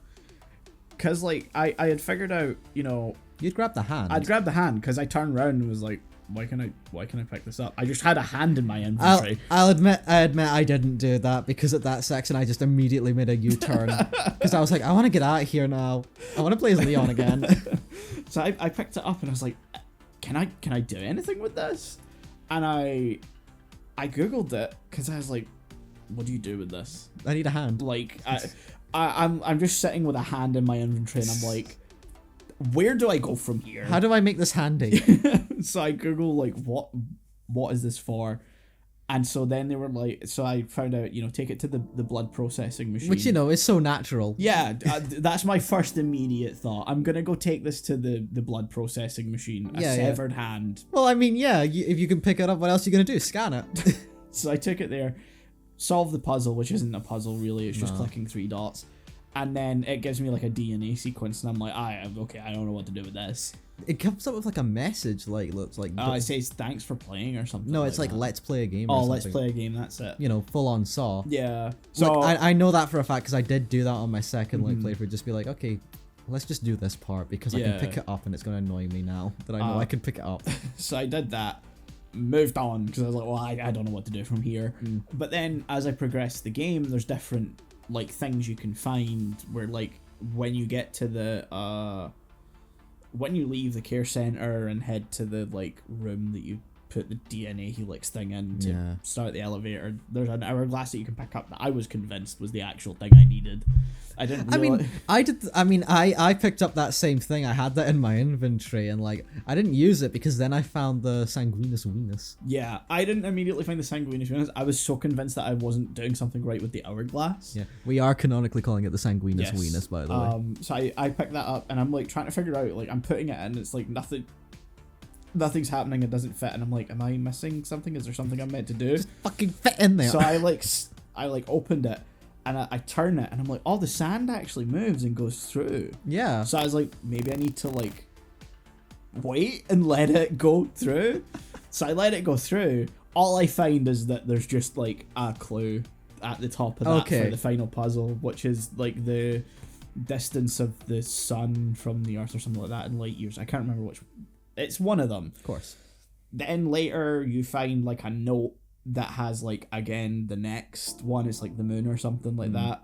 Because, like, I had figured out, you know... You'd grab the hand. I'd grab the hand, because I turned around and was like, why can I pick this up? I just had a hand in my inventory. I'll admit I didn't do that, because at that section I just immediately made a U-turn because I was like, I want to get out of here now. I want to play as Leon again. So I picked it up and I was like, can I do anything with this? And I googled it because I was like, what do you do with this? I need a hand. Like I'm just sitting with a hand in my inventory and I'm like, where do I go from here? How do I make this handy? So I Google, like, what is this for? And so then they were like, so I found out, you know, take it to the blood processing machine. Which, you know, is so natural. Yeah, that's my first immediate thought. I'm going to go take this to the blood processing machine. A severed hand. Well, I mean, yeah, if you can pick it up, what else are you going to do? Scan it. So I took it there, solved the puzzle, which isn't a puzzle really. It's just clicking 3 dots. And then it gives me like a DNA sequence, and I'm like, okay, I don't know what to do with this. It comes up with like a message, like looks like. It says thanks for playing or something. No, it's like that. Let's play a game. Oh, or something. let's play a game. That's it. You know, full on Saw. Yeah. So So I know that for a fact because I did do that on my second like playthrough. Just be like, okay, let's just do this part because I can pick it up, and it's gonna annoy me now that I know I can pick it up. So I did that, moved on because I was like, well, I don't know what to do from here. But then as I progressed the game, there's different like things you can find where, like, when you get to the when you leave the care center and head to the like room that you put the DNA helix thing in to start the elevator, there's an hourglass that you can pick up that I was convinced was the actual thing I needed. I didn't realize. I picked up that same thing. I had that in my inventory, and like I didn't use it because then I found the sanguinous venus. Yeah, I didn't immediately find the sanguinous venus. I was so convinced that I wasn't doing something right with the hourglass. Yeah, we are canonically calling it the sanguinous venus, by the way. So I picked that up, and I'm like trying to figure out, like, I'm putting it in, it's like nothing's happening, it doesn't fit, and I'm like, am I missing something? Is there something I'm meant to do? Just fucking fit in there. So I opened it, and I turn it, and I'm like, oh, the sand actually moves and goes through. Yeah. So I was like, maybe I need to, like, wait and let it go through. So I let it go through. All I find is that there's just, like, a clue at the top of that for the final puzzle, which is, like, the distance of the sun from the Earth or something like that in light years. I can't remember which. It's one of them. Of course. Then later you find, like, a note that has, like, again, the next one is like the moon or something like that.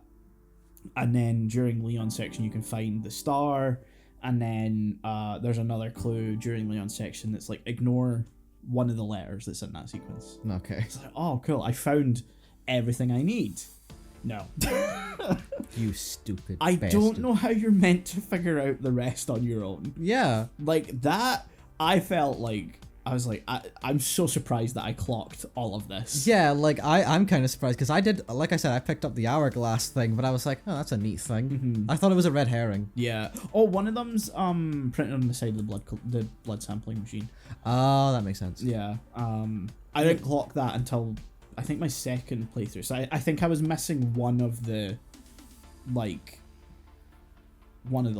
And then during Leon's section you can find the star, and then there's another clue during Leon's section that's like, ignore one of the letters that's in that sequence. Okay. It's like, oh cool, I found everything I need. No. You stupid I bastard. don't know how you're meant to figure out the rest on your own. Yeah. Like, that, I felt like I was like, I'm so surprised that I clocked all of this. Yeah, like I'm kind of surprised because I did, like I said, I picked up the hourglass thing, but I was like, oh, that's a neat thing. I thought it was a red herring. Yeah. Oh, one of them's printed on the side of the blood sampling machine. Oh, that makes sense. Yeah. I didn't clock that until I think my second playthrough. So I think I was missing one of the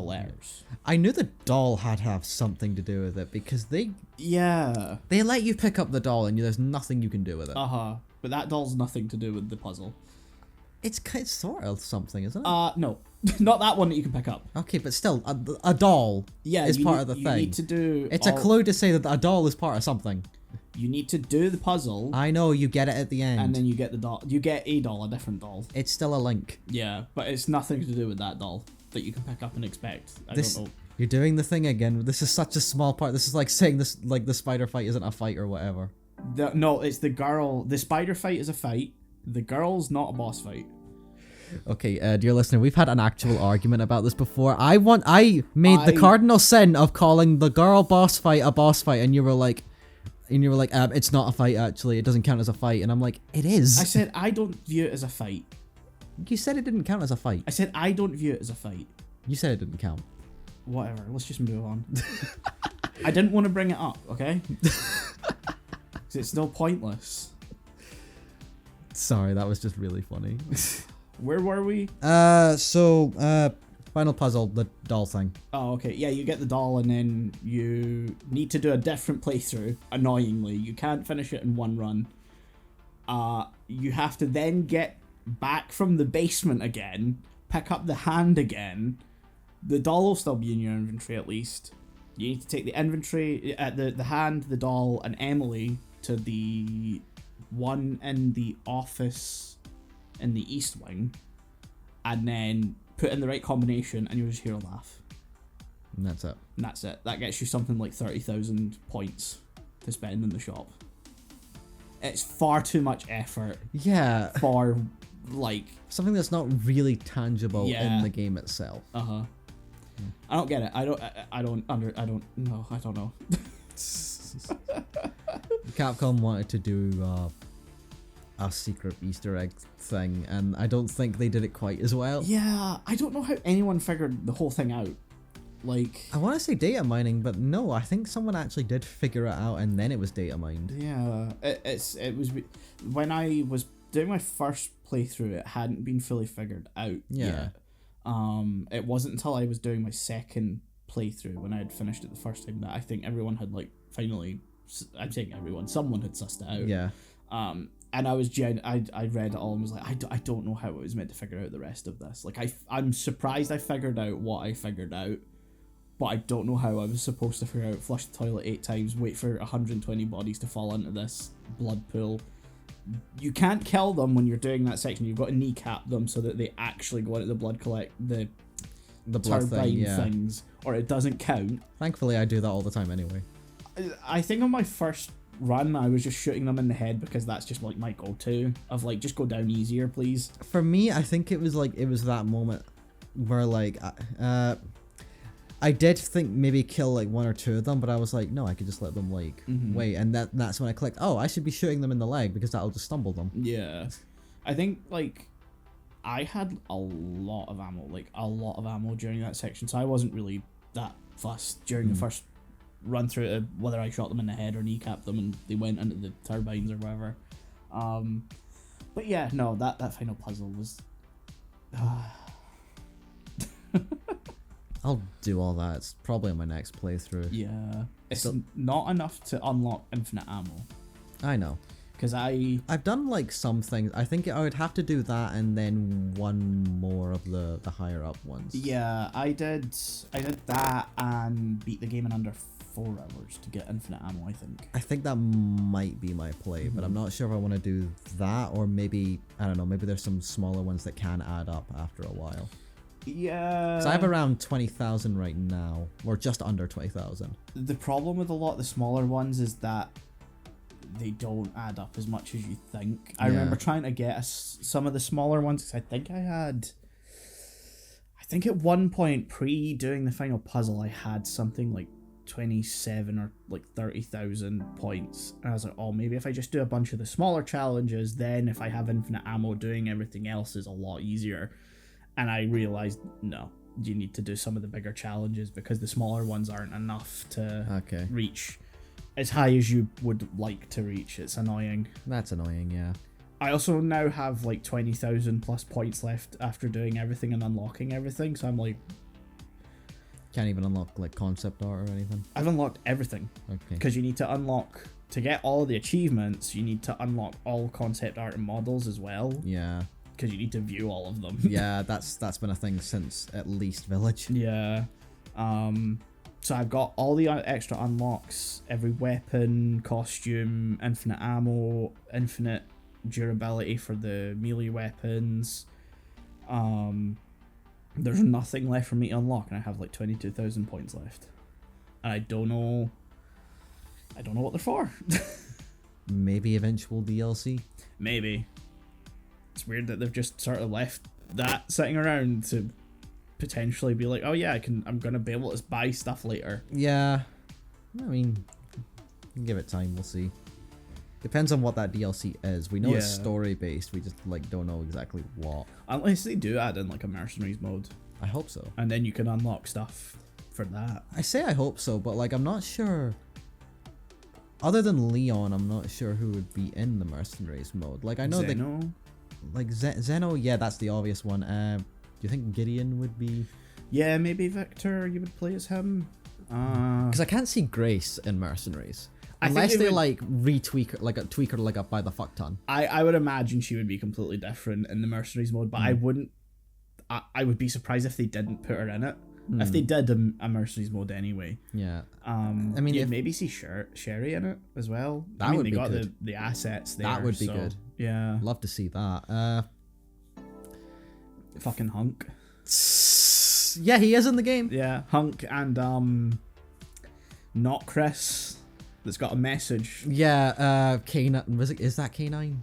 letters. I knew the doll had to have something to do with it because they let you pick up the doll and there's nothing you can do with it. But that doll's nothing to do with the puzzle. It's sort of something, isn't it? No, not that one that you can pick up. Okay, but still, a doll is part of the thing. You need to do. It's a clue to say that a doll is part of something. You need to do the puzzle. I know, you get it at the end. And then you get the doll. You get a doll, a different doll. It's still a link. Yeah, but it's nothing to do with that doll that you can pick up and expect. I don't know. You're doing the thing again. This is such a small part. This is like saying this, like the spider fight isn't a fight or whatever. No, it's the girl. The spider fight is a fight. The girl's not a boss fight. Okay, dear listener, we've had an actual argument about this before. I made the cardinal sin of calling the girl boss fight a boss fight, and you were like, it's not a fight actually. It doesn't count as a fight, and I'm like, it is. I said I don't view it as a fight. You said it didn't count as a fight. I said I don't view it as a fight. You said it didn't count. Whatever. Let's just move on. I didn't want to bring it up, okay? Because it's still pointless. Sorry, that was just really funny. Where were we? Final puzzle, the doll thing. Oh, okay. Yeah, you get the doll and then you need to do a different playthrough, annoyingly. You can't finish it in one run. You have to then get back from the basement again, pick up the hand again. The doll will still be in your inventory at least. You need to take the inventory, the hand, the doll, and Emily to the one in the office in the East Wing, and then put in the right combination and you'll just hear a laugh. And that's it. And that's it. That gets you something like 30,000 points to spend in the shop. It's far too much effort. Yeah. For like something that's not really tangible in the game itself. I don't get it. I don't know. Capcom wanted to do a secret Easter egg thing, and I don't think they did it quite as well. Yeah, I don't know how anyone figured the whole thing out. Like, I want to say data mining, but no, I think someone actually did figure it out, and then it was data mined. Yeah, it was when I was doing my first playthrough. It hadn't been fully figured out yet. It wasn't until I was doing my second playthrough when I had finished it the first time that I think everyone had finally. I'm saying everyone. Someone had sussed it out. Yeah. And I was I read it all and was like, I don't know how it was meant to figure out the rest of this. Like, I'm surprised I figured out what I figured out, but I don't know how I was supposed to figure out flush the toilet 8 times, wait for 120 bodies to fall into this blood pool. You can't kill them when you're doing that section. You've got to kneecap them so that they actually go into the blood the blood turbine things, or it doesn't count. Thankfully, I do that all the time anyway. I think on my first run, I was just shooting them in the head because that's just like my go-to of like, just go down easier, please. For me, I think it was that moment where I did think maybe kill like 1 or 2 of them, but I was like, no, I could just let them wait, and that's when I clicked, oh, I should be shooting them in the leg because that'll just stumble them. Yeah, I think I had a lot of ammo during that section, so I wasn't really that fussed during the first run through it, whether I shot them in the head or kneecapped them and they went into the turbines or whatever. But yeah, no, that final puzzle was I'll do all that. It's probably on my next playthrough. Yeah, it's not enough to unlock infinite ammo. I know, because I've done some things. I think I would have to do that and then one more of the higher up ones. Yeah, I did that and beat the game in under 4 hours to get infinite ammo. I think that might be my play, but I'm not sure if I want to do that, or maybe, I don't know, maybe there's some smaller ones that can add up after a while. Yeah. So I have around 20,000 right now, or just under 20,000. The problem with a lot of the smaller ones is that they don't add up as much as you think. I remember trying to get some of the smaller ones, because I think at one point pre doing the final puzzle, I had something like 27 or like 30,000 points. And I was like, oh, maybe if I just do a bunch of the smaller challenges, then if I have infinite ammo, doing everything else is a lot easier. And I realized, no, you need to do some of the bigger challenges because the smaller ones aren't enough to reach as high as you would like to reach. It's annoying. That's annoying, yeah. I also now have like 20,000 plus points left after doing everything and unlocking everything. So I'm like, can't even unlock like concept art or anything. I've unlocked everything. Okay. Because you need to unlock, to get all the achievements, you need to unlock all concept art and models as well. Yeah. Because you need to view all of them. Yeah, that's been a thing since at least Village. Yeah. So I've got all the extra unlocks, every weapon, costume, infinite ammo, infinite durability for the melee weapons. There's nothing left for me to unlock, and I have like 22,000 points left. And I don't know what they're for. Maybe eventual DLC. Maybe. It's weird that they've just sort of left that sitting around to potentially be like, oh yeah, I'm gonna be able to buy stuff later. Yeah. I mean, give it time, we'll see. Depends on what that DLC is. We know it's story based, we just like don't know exactly what. Unless they do add in like a mercenaries mode. I hope so. And then you can unlock stuff for that. I say I hope so, but like I'm not sure. Other than Leon, I'm not sure who would be in the mercenaries mode. Like I know Zeno? Like Zeno, yeah, that's the obvious one. Do you think Gideon would be? Yeah, maybe Victor. You would play as him. Because I can't see Grace in mercenaries. Unless they like retweak tweak her like up by the fuck ton. I would imagine she would be completely different in the mercenaries mode, but I wouldn't. I would be surprised if they didn't put her in it. If they did a mercenaries mode anyway. Yeah. I mean, you'd maybe see Sherry in it as well. That would they be got good. the assets there. That would be good. Yeah. Love to see that. Fucking Hunk. Yeah, he is in the game. Yeah, Hunk and not Chris. That's got a message. Yeah, K9. Is that K9?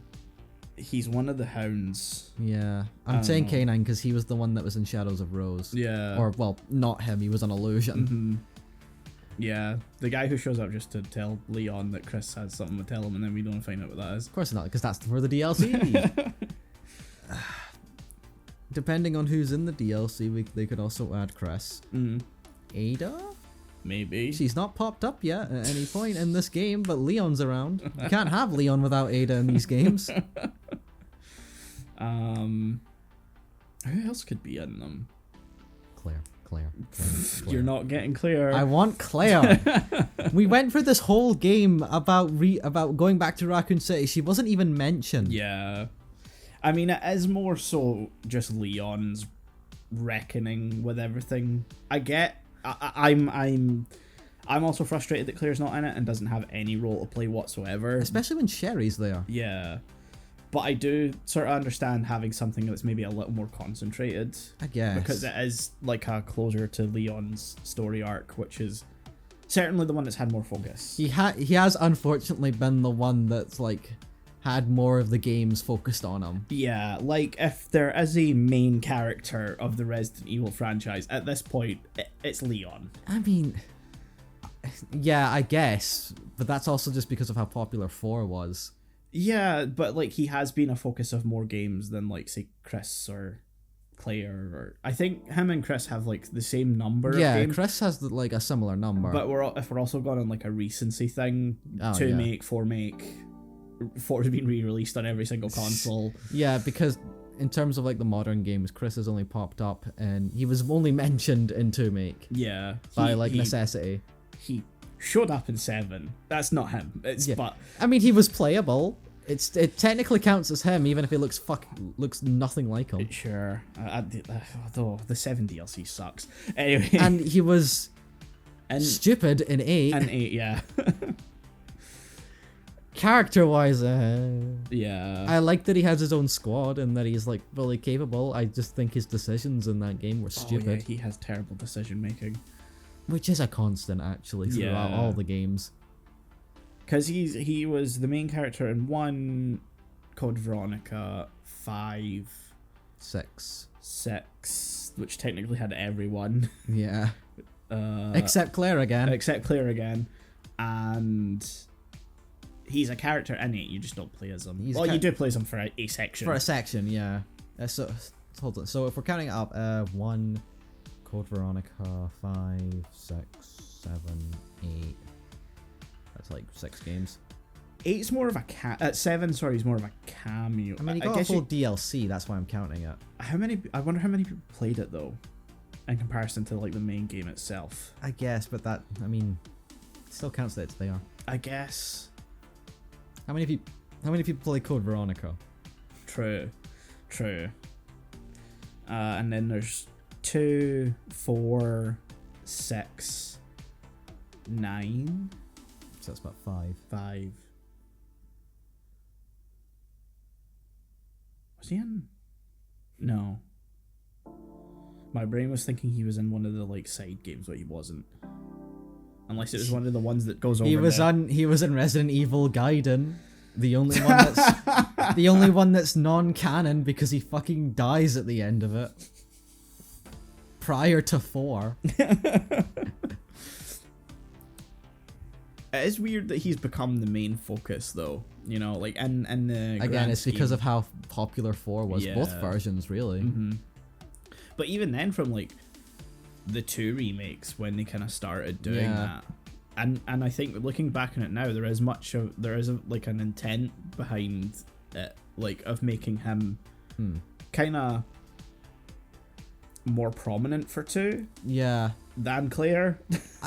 He's one of the hounds. Yeah, I'm saying K9 because he was the one that was in Shadows of Rose. Yeah. Or well, not him. He was an illusion. Mm-hmm. Yeah, the guy who shows up just to tell Leon that Chris has something to tell him, and then we don't find out what that is. Of course not, because that's for the DLC. Depending on who's in the DLC, they could also add Chris. Ada? Maybe. She's not popped up yet at any point in this game, but Leon's around. You can't have Leon without Ada in these games. Who else could be in them? Claire. You're not getting Claire. I want Claire. We went through this whole game about going back to Raccoon City. She wasn't even mentioned. Yeah. I mean, it is more so just Leon's reckoning with everything. I get. I'm also frustrated that Claire's not in it and doesn't have any role to play whatsoever. Especially when Sherry's there. Yeah. But I do sort of understand having something that's maybe a little more concentrated. I guess. Because it is like a closer to Leon's story arc, which is certainly the one that's had more focus. He has unfortunately been the one that's like had more of the games focused on him. Yeah, like if there is a main character of the Resident Evil franchise, at this point, it's Leon. I mean, yeah, I guess. But that's also just because of how popular 4 was. Yeah, but like he has been a focus of more games than like say Chris or Claire, or I think him and Chris have like the same number. Yeah, of games, Chris has like a similar number. But if we're also going on like a recency thing, 2 make, 4 make, 4 has been re-released on every single console. Yeah, because in terms of like the modern games, Chris has only popped up and he was only mentioned in 2 make. Yeah, by necessity. He showed up in 7. That's not him. But I mean, he was playable. It technically counts as him, even if he looks nothing like him. Sure. Although the 7 DLC sucks. Anyway. And he was stupid in 8. And 8, yeah. Character-wise, yeah. I like that he has his own squad and that he's like fully capable. I just think his decisions in that game were stupid. Oh, yeah, he has terrible decision making. Which is a constant, actually, throughout all the games. Because he was the main character in 1, Code Veronica, 5... 6, which technically had everyone. Yeah. Except Claire again. Except Claire again. And he's a character in it, you just don't play as him. You do play as him for a section. For a section, yeah. So, hold on. So if we're counting it up, 1, Code Veronica, 5, 6, 7, 8. That's like 6 games. 8's more of a 7, sorry, is more of a cameo. I mean, you got a full DLC, that's why I'm counting it. I wonder how many people played it though, in comparison to like the main game itself. I guess, but that, I mean, it still counts that it's there. I guess. How many people play Code Veronica? True. And then there's 2, 4, 6, 9. So that's about 5. 5. Was he in? No. My brain was thinking he was in one of the like side games, but he wasn't. Unless it was one of the ones that goes over. He was in Resident Evil Gaiden, the only one that's non-canon because he fucking dies at the end of it. Prior to 4. It is weird that he's become the main focus, though. You know, like in the again, it's because of how popular 4 was. Yeah. Both versions, really. Mm-hmm. But even then, from like the 2 remakes, when they kind of started doing that, and I think looking back on it now, there is like an intent behind it, like of making him kind of more prominent for 2. Yeah. Than Claire.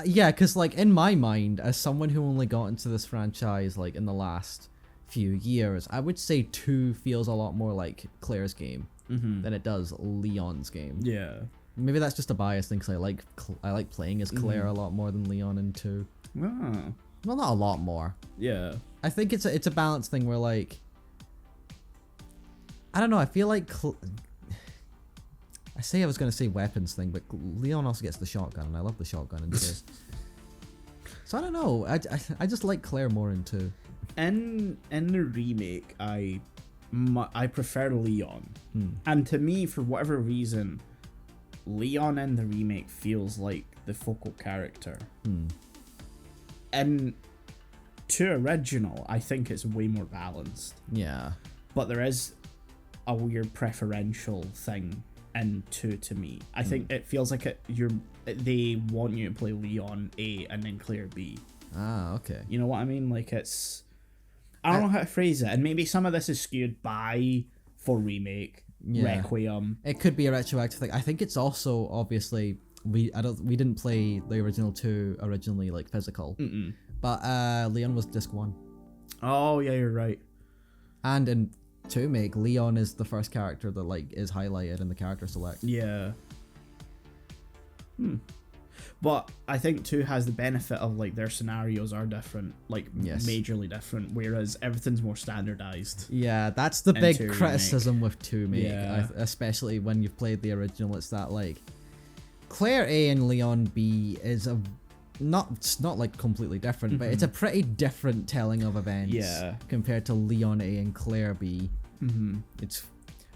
Yeah, because like in my mind, as someone who only got into this franchise like in the last few years, I would say 2 feels a lot more like Claire's game than it does Leon's game. Yeah. Maybe that's just a bias thing, because I like playing as Claire a lot more than Leon in 2. Oh. Well, not a lot more. Yeah. I think it's a balance thing where like, I don't know, I feel like I was going to say weapons thing, but Leon also gets the shotgun, and I love the shotgun in 2. So I don't know. I just like Claire more in 2. In the remake, I prefer Leon. And to me, for whatever reason, Leon in the remake feels like the focal character. In 2 original, I think it's way more balanced. Yeah. But there is a weird preferential thing in 2 to me. I think it feels like they want you to play Leon A and then Claire B. Ah, okay. You know what I mean? Like it's, I don't know how to phrase it, and maybe some of this is skewed by 4 remake, Requiem. It could be a retroactive thing. I think it's also obviously we didn't play the original 2 originally like physical, but Leon was disc 1. Oh yeah, you're right. And in 2 make, Leon is the first character that like is highlighted in the character select. Yeah. But I think 2 has the benefit of like their scenarios are different, like majorly different, whereas everything's more standardized. Yeah, that's the big criticism remake. with 2 make, especially when you've played the original. It's that like Claire A and Leon B is it's not like completely different, but it's a pretty different telling of events compared to Leon A and Claire B. It's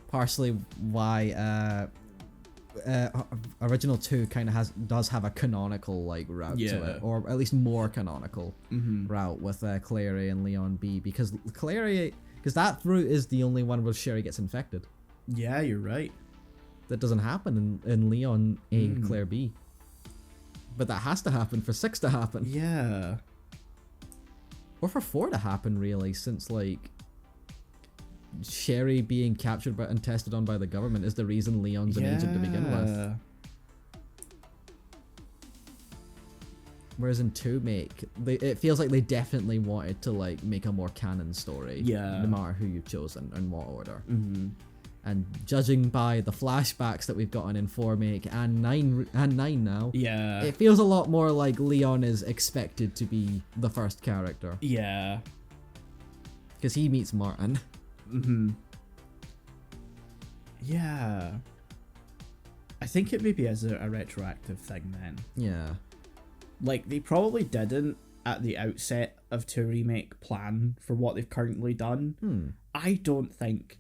partially why original 2 kind of does have a canonical like route to it, or at least more canonical route with Claire A and Leon B, because that route is the only one where Sherry gets infected. Yeah, you're right. That doesn't happen in Leon A Claire B. But that has to happen for 6 to happen. Yeah. Or for 4 to happen, really, since, like, Sherry being captured and tested on by the government is the reason Leon's an agent to begin with. Whereas in 2 make, it feels like they definitely wanted to, like, make a more canon story. Yeah. No matter who you've chosen and what order. And judging by the flashbacks that we've gotten in 4 make and 9 now, it feels a lot more like Leon is expected to be the first character. Yeah. Because he meets Martin. Yeah. I think it maybe is a retroactive thing then. Yeah. Like, they probably didn't, at the outset of 2 remake, plan for what they've currently done. I don't think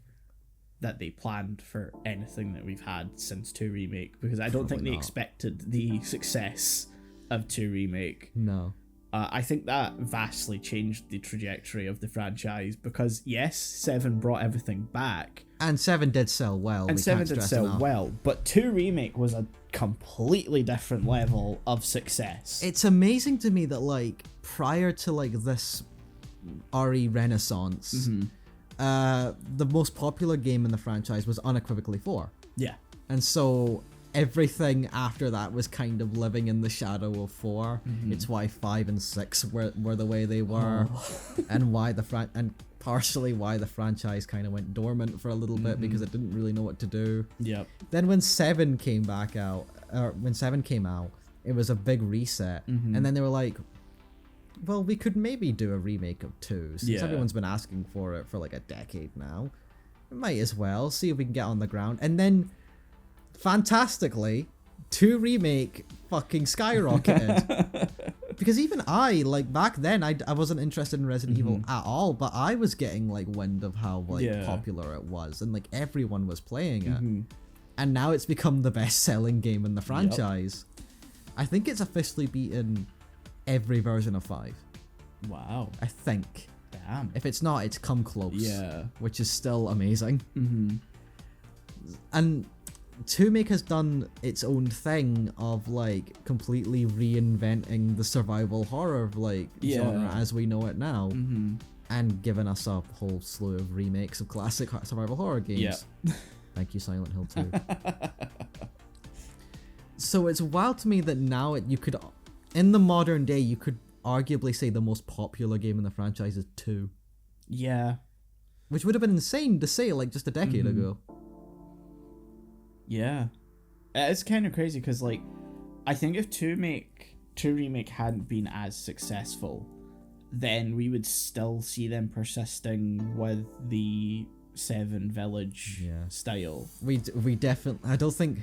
that they planned for anything that we've had since 2 remake, because I don't think they expected the success of 2 Remake. No. I think that vastly changed the trajectory of the franchise because, yes, 7 brought everything back. And 7 did sell well. And 7 did sell well. But 2 Remake was a completely different level of success. It's amazing to me that, like, prior to, like, this RE renaissance, the most popular game in the franchise was unequivocally 4. Yeah. And so everything after that was kind of living in the shadow of 4. It's why 5 and 6 were the way they were, and why and partially why the franchise kind of went dormant for a little bit because it didn't really know what to do. Yep. Then when 7 came out, it was a big reset, and then they were like, well, we could maybe do a remake of 2 since everyone's been asking for it for like a decade now. We might as well see if we can get on the ground. And then fantastically, 2 Remake fucking skyrocketed. Because even I, like, back then, I wasn't interested in Resident Evil at all, but I was getting, like, wind of how, like, popular it was, and, like, everyone was playing it. And now it's become the best-selling game in the franchise. I think it's officially beaten every version of 5. Wow. I think. Damn. If it's not, it's come close. Yeah. Which is still amazing. And 2Make has done its own thing of, like, completely reinventing the survival horror, like, genre as we know it now. And given us a whole slew of remakes of classic survival horror games. Thank you, Silent Hill 2. So it's wild to me that now you could, in the modern day, you could arguably say the most popular game in the franchise is 2. Yeah. Which would have been insane to say, like, just a decade ago. Yeah. It's kind of crazy because, like, I think if 2 Remake hadn't been as successful, then we would still see them persisting with the 7 Village style. We definitely, I don't think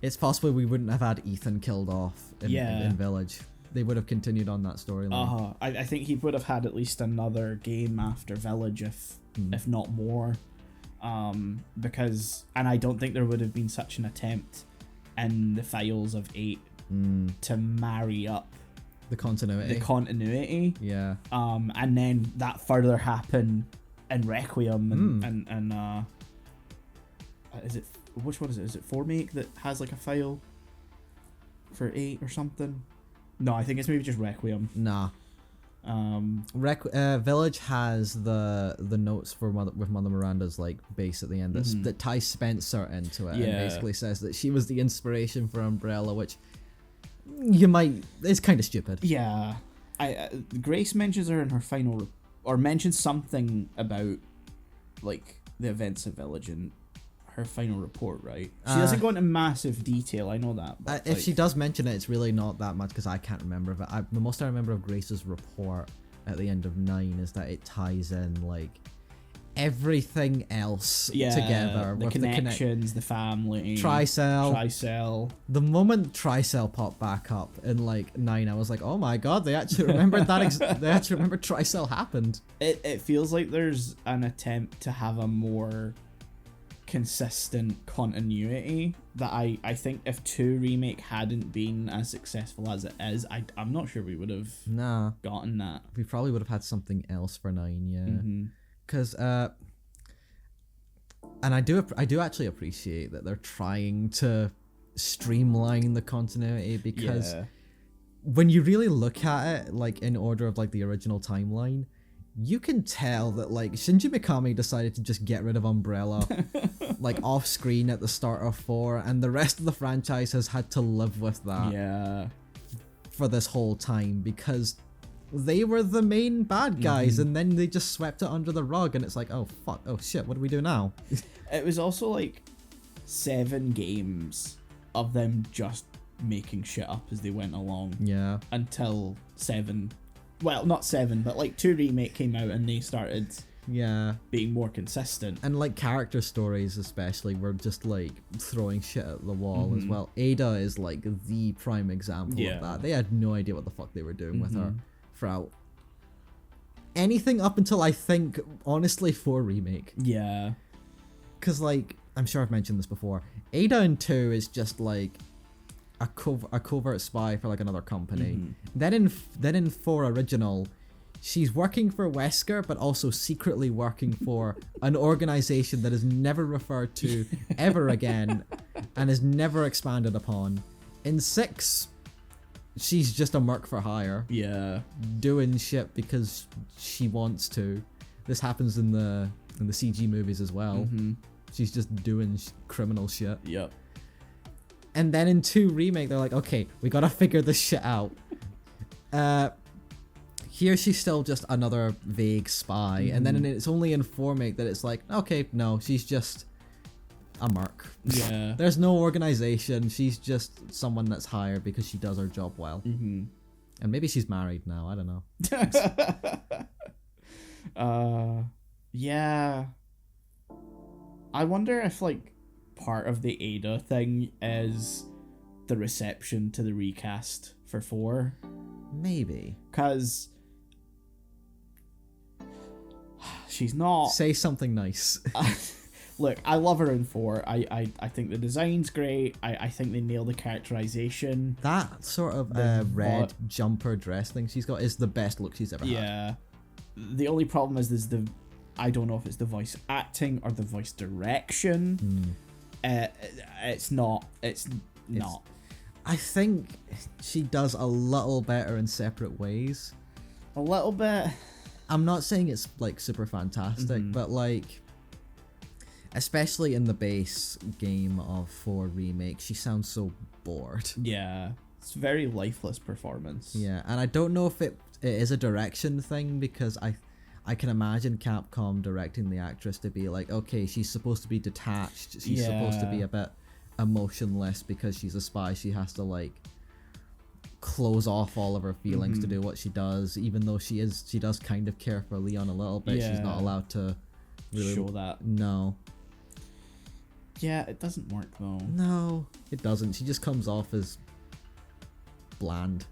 it's possible we wouldn't have had Ethan killed off in Village. They would have continued on that storyline. I think he would have had at least another game after Village, if not more. Because, and I don't think there would have been such an attempt in the files of 8 to marry up the continuity. Yeah. And then that further happen in Requiem and is it, which one is it? Is it 4 Make that has like a file for 8 or something? No, I think it's maybe just Requiem. Nah. Village has the notes with Mother Miranda's like base at the end that ties Spencer into it and basically says that she was the inspiration for Umbrella, which it's kind of stupid. Yeah, Grace mentions her in her final or mentions something about like the events of Village in her final report, right? She doesn't go into massive detail, I know that. But if she does mention it, it's really not that much because I can't remember. But the most I remember of Grace's report at the end of 9 is that it ties in like everything else together. The with connections, the family, Tricell. The moment Tricell popped back up in like 9, I was like, oh my god, they actually remembered that. They actually remembered Tricell happened. It feels like there's an attempt to have a more consistent continuity that I think if 2 Remake hadn't been as successful as it is, I'm not sure we would have gotten that. We probably would have had something else for 9, because and I do actually appreciate that they're trying to streamline the continuity, because when you really look at it like in order of like the original timeline, you can tell that like Shinji Mikami decided to just get rid of Umbrella like off screen at the start of 4, and the rest of the franchise has had to live with that for this whole time, because they were the main bad guys and then they just swept it under the rug, and it's like, oh fuck, oh shit, what do we do now? It was also like 7 games of them just making shit up as they went along until 7, well, not 7, but like 2 Remake came out and they started being more consistent. And like character stories especially were just like throwing shit at the wall as well. Ada is like the prime example of that. They had no idea what the fuck they were doing with her throughout anything up until I think honestly 4 Remake. Yeah. Because like, I'm sure I've mentioned this before, Ada in 2 is just like a covert spy for like another company. Then in 4 original, she's working for Wesker, but also secretly working for an organization that is never referred to ever again and is never expanded upon. In 6, she's just a merc for hire. Yeah. Doing shit because she wants to. This happens in the CG movies as well. She's just doing criminal shit. Yep. And then in 2 remake, they're like, okay, we gotta figure this shit out. Here she's still just another vague spy, and then it's only in 4 make that it's like, okay, no, she's just a merc. Yeah. There's no organization. She's just someone that's hired because she does her job well. And maybe she's married now. I don't know. Yeah. I wonder if like part of the Ada thing is the reception to the recast for 4. Maybe. Because she's not... Say something nice. Look, I love her in 4. I think the design's great. I think they nail the characterization. That sort of red jumper dress thing she's got is the best look she's ever had. Yeah. The only problem is the... I don't know if it's the voice acting or the voice direction. It's not. It's not. I think she does a little better in separate ways. A little bit. I'm not saying it's like super fantastic, but like, especially in the base game of 4 remake, she sounds so bored. Yeah. It's a very lifeless performance. Yeah, and I don't know if it is a direction thing, because I can imagine Capcom directing the actress to be like, okay, she's supposed to be detached. She's supposed to be a bit emotionless because she's a spy. She has to like close off all of her feelings to do what she does, even though she does kind of care for Leon a little bit. She's not allowed to really show that. No. Yeah, it doesn't work though. No, it doesn't. She just comes off as bland.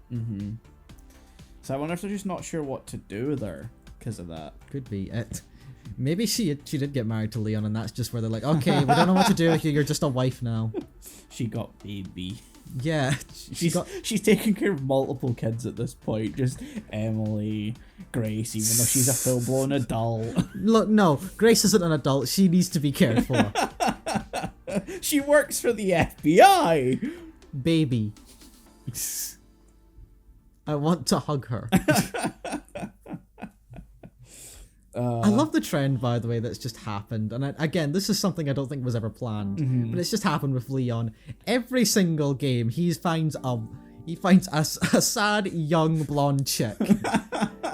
So I wonder if they're just not sure what to do with her because of that. Could be it. Maybe she did get married to Leon, and that's just where they're like, okay, we don't know what to do with you. You're just a wife now. She got baby. Yeah, she's taking care of multiple kids at this point. Just Emily, Grace, even though she's a full-blown adult. Look, no, Grace isn't an adult. She needs to be cared for. She works for the FBI. Baby. I want to hug her. I love the trend, by the way, that's just happened. And again, this is something I don't think was ever planned, but it's just happened with Leon. Every single game, he finds a sad young blonde chick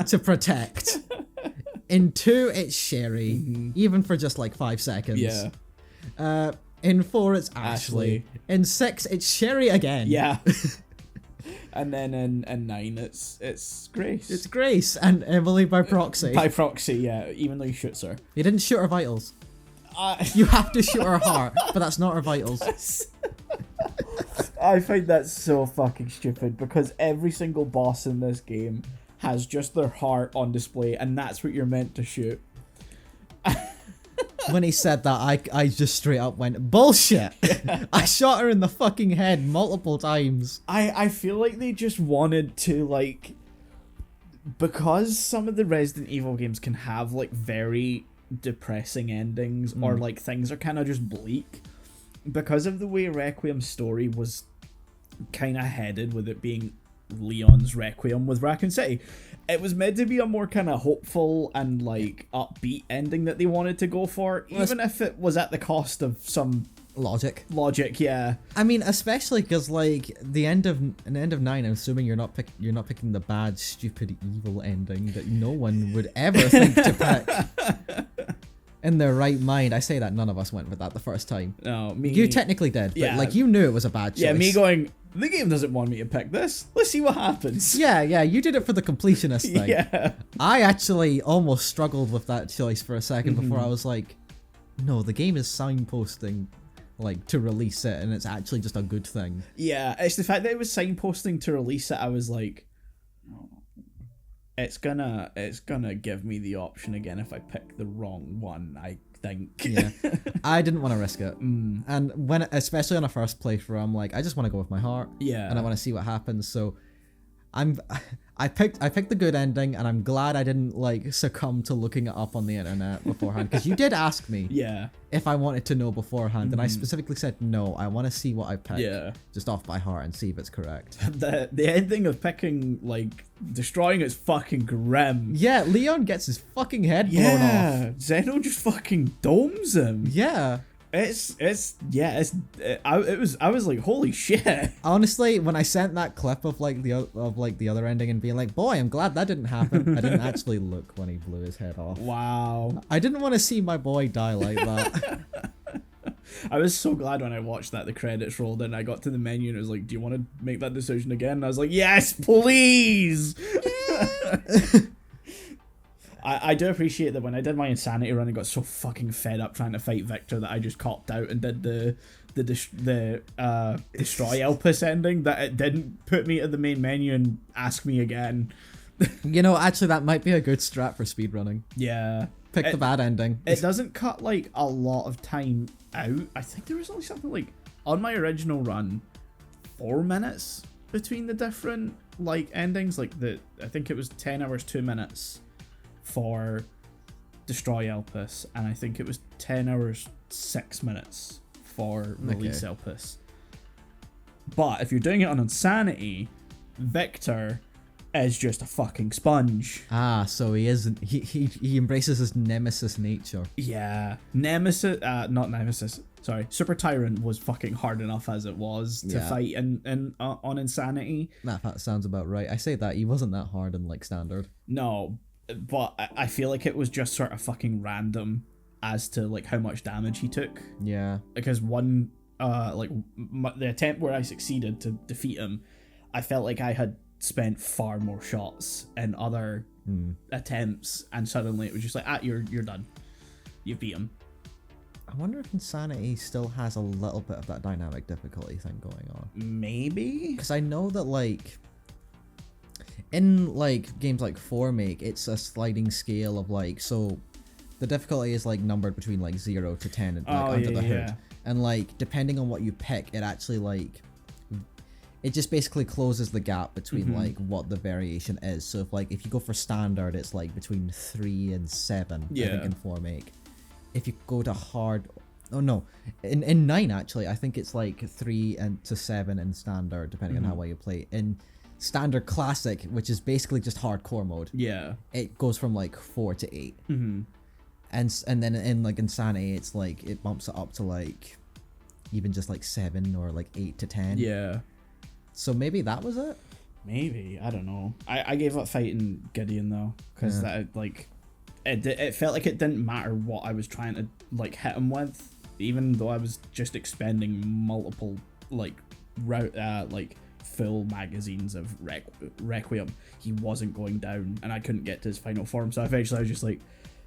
to protect. In 2, it's Sherry, even for just like 5 seconds. Yeah. In 4, it's Ashley. In 6, it's Sherry again. Yeah. And then in 9, it's Grace. It's Grace and Emily by proxy. By proxy, yeah. Even though he shoots her. You didn't shoot her vitals. You have to shoot her heart, but that's not her vitals. I find that so fucking stupid, because every single boss in this game has just their heart on display, and that's what you're meant to shoot. When he said that, I just straight up went, bullshit! I shot her in the fucking head multiple times. I feel like they just wanted to, like... Because some of the Resident Evil games can have, like, very depressing endings, or, like, things are kind of just bleak. Because of the way Requiem's story was kind of headed, with it being Leon's Requiem with Raccoon City, it was meant to be a more kind of hopeful and like upbeat ending that they wanted to go for, even if it was at the cost of some logic. Yeah. I mean, especially because like the end of 9, I'm assuming you're not picking the bad, stupid, evil ending that no one would ever think to pick. In their right mind. I say that none of us went with that the first time. No, me. You technically did, but like you knew it was a bad choice. Yeah, me going, the game doesn't want me to pick this. Let's see what happens. Yeah, you did it for the completionist thing. Yeah. I actually almost struggled with that choice for a second before I was like, no, the game is signposting like to release it, and it's actually just a good thing. Yeah, it's the fact that it was signposting to release it. I was like, it's gonna give me the option again if I pick the wrong one. I think. Yeah, I didn't want to risk it, and especially on a first playthrough, I'm like, I just want to go with my heart, Yeah. and I want to see what happens. So, I picked the good ending, and I'm glad I didn't like succumb to looking it up on the internet beforehand, because you did ask me Yeah. if I wanted to know beforehand, and I specifically said no. I want to see what I pick, Yeah. just off by heart and see if it's correct. The ending of picking, like, destroying is fucking grim. Yeah, Leon gets his fucking head blown off. Yeah, Zeno just fucking domes him. Yeah. I was like, holy shit. Honestly, when I sent that clip of the other ending and being like, boy, I'm glad that didn't happen, I didn't actually look when he blew his head off. Wow. I didn't want to see my boy die like that. I was so glad when I watched that the credits rolled and I got to the menu and it was like, do you want to make that decision again? And I was like, yes, please. I do appreciate that when I did my insanity run and got so fucking fed up trying to fight Victor that I just copped out and did the destroy Elpis ending, that it didn't put me at the main menu and ask me again. You know, actually, that might be a good strat for speedrunning. Yeah. Pick the bad ending. It doesn't cut like a lot of time out. I think there was only something like on my original run 4 minutes between the different like endings. Like I think it was 10 hours 2 minutes for Destroy Elpis, and I think it was 10 hours 6 minutes for Release Elpis. But if you're doing it on Insanity, Victor is just a fucking sponge. Ah, so he isn't. He embraces his nemesis nature. Yeah, not Nemesis. Sorry, Super Tyrant was fucking hard enough as it was to fight on Insanity. That sounds about right. I say that he wasn't that hard in like standard. No, but I feel like it was just sort of fucking random as to like how much damage he took. Yeah, because one the attempt where I succeeded to defeat him, I felt like I had spent far more shots in other attempts, and suddenly it was just like, you're done, you've beat him. I wonder if Insanity still has a little bit of that dynamic difficulty thing going on. Maybe, because I know that like in like games like Formake, it's a sliding scale of like, so the difficulty is like numbered between like 0 to 10 and, like under the hood, and like depending on what you pick, it actually like it just basically closes the gap between like what the variation is. So if you go for standard, it's like between 3 and 7, I think, in Formake. If you go to hard, oh no, in 9 actually, I think it's like 3 and to 7 in standard, depending on how well you play. In standard classic, which is basically just hardcore mode, it goes from like 4 to 8. And then in like Insanity, it's like it bumps it up to like even just like 7 or like 8 to 10. So maybe that was it. Maybe, I don't know. I gave up fighting Gideon though, because that like it felt like it didn't matter what I was trying to like hit him with, even though I was just expending multiple like full magazines of Requiem. He wasn't going down, and I couldn't get to his final form. So eventually, I was just like,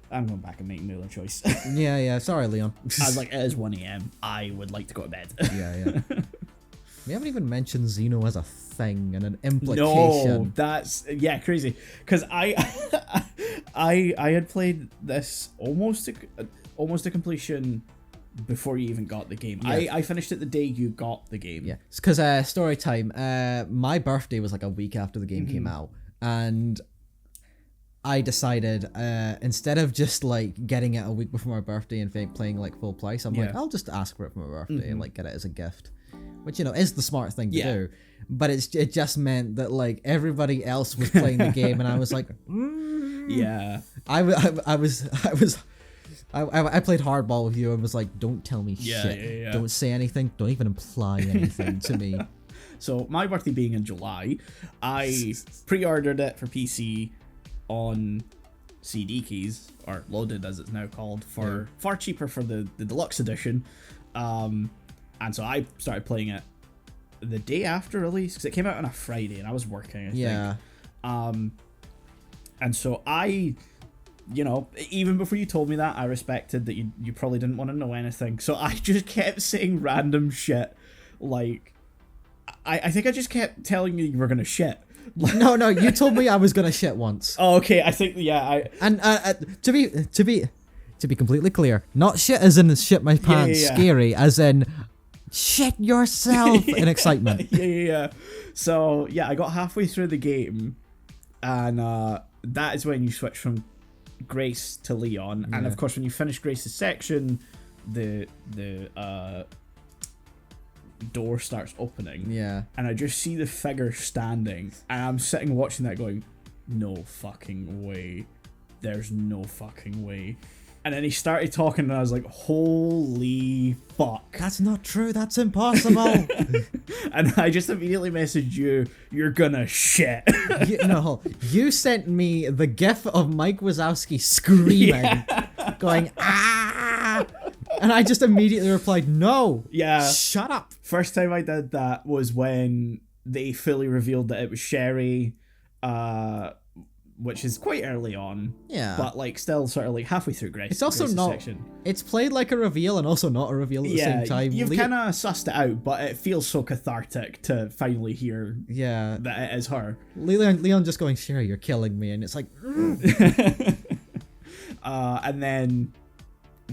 I'm going back and making another choice. yeah. Sorry, Leon. I was like, it is 1 a.m. I would like to go to bed. yeah. We haven't even mentioned Xeno as a thing and an implication. No, that's crazy. Because I had played this almost to completion before you even got the game. I finished it the day you got the game. Yeah, because story time. My birthday was like a week after the game came out, and I decided instead of just like getting it a week before my birthday and playing like full price, I'm like, I'll just ask for it for my birthday and like get it as a gift. Which, you know, is the smart thing to do, but it just meant that like everybody else was playing the game, and I was like, I played hardball with you and was like, don't tell me shit, don't say anything, don't even imply anything to me. So my birthday being in July, I pre-ordered it for PC on CD keys, or loaded as it's now called, for far cheaper for the deluxe edition. And so I started playing it the day after release, because it came out on a Friday and I was working, I think. And so I, you know, even before you told me that, I respected that you probably didn't want to know anything. So I just kept saying random shit. Like, I think I just kept telling you were going to shit. No, you told me I was going to shit once. Oh, okay. I think, And to To be completely clear, not shit as in shit my pants yeah. scary, as in shit yourself in excitement. Yeah. So, yeah, I got halfway through the game, and that is when you switch from Grace to Leon. And, of course, when you finish Grace's section, the door starts opening. Yeah. And I just see the figure standing, and I'm sitting watching that going, no fucking way. There's no fucking way. And then he started talking, and I was like, holy fuck. That's not true. That's impossible. And I just immediately messaged you, you're gonna shit. You sent me the gif of Mike Wazowski screaming, going, ah! And I just immediately replied, no. Yeah. Shut up. First time I did that was when they fully revealed that it was Sherry, which is quite early on. Yeah. But, like, still sort of, like, halfway through Grace. It's also Grace's not... section. It's played like a reveal and also not a reveal at the same time. You've kind of sussed it out, but it feels so cathartic to finally hear that it is her. Leon just going, Sherry, you're killing me. And it's like... And then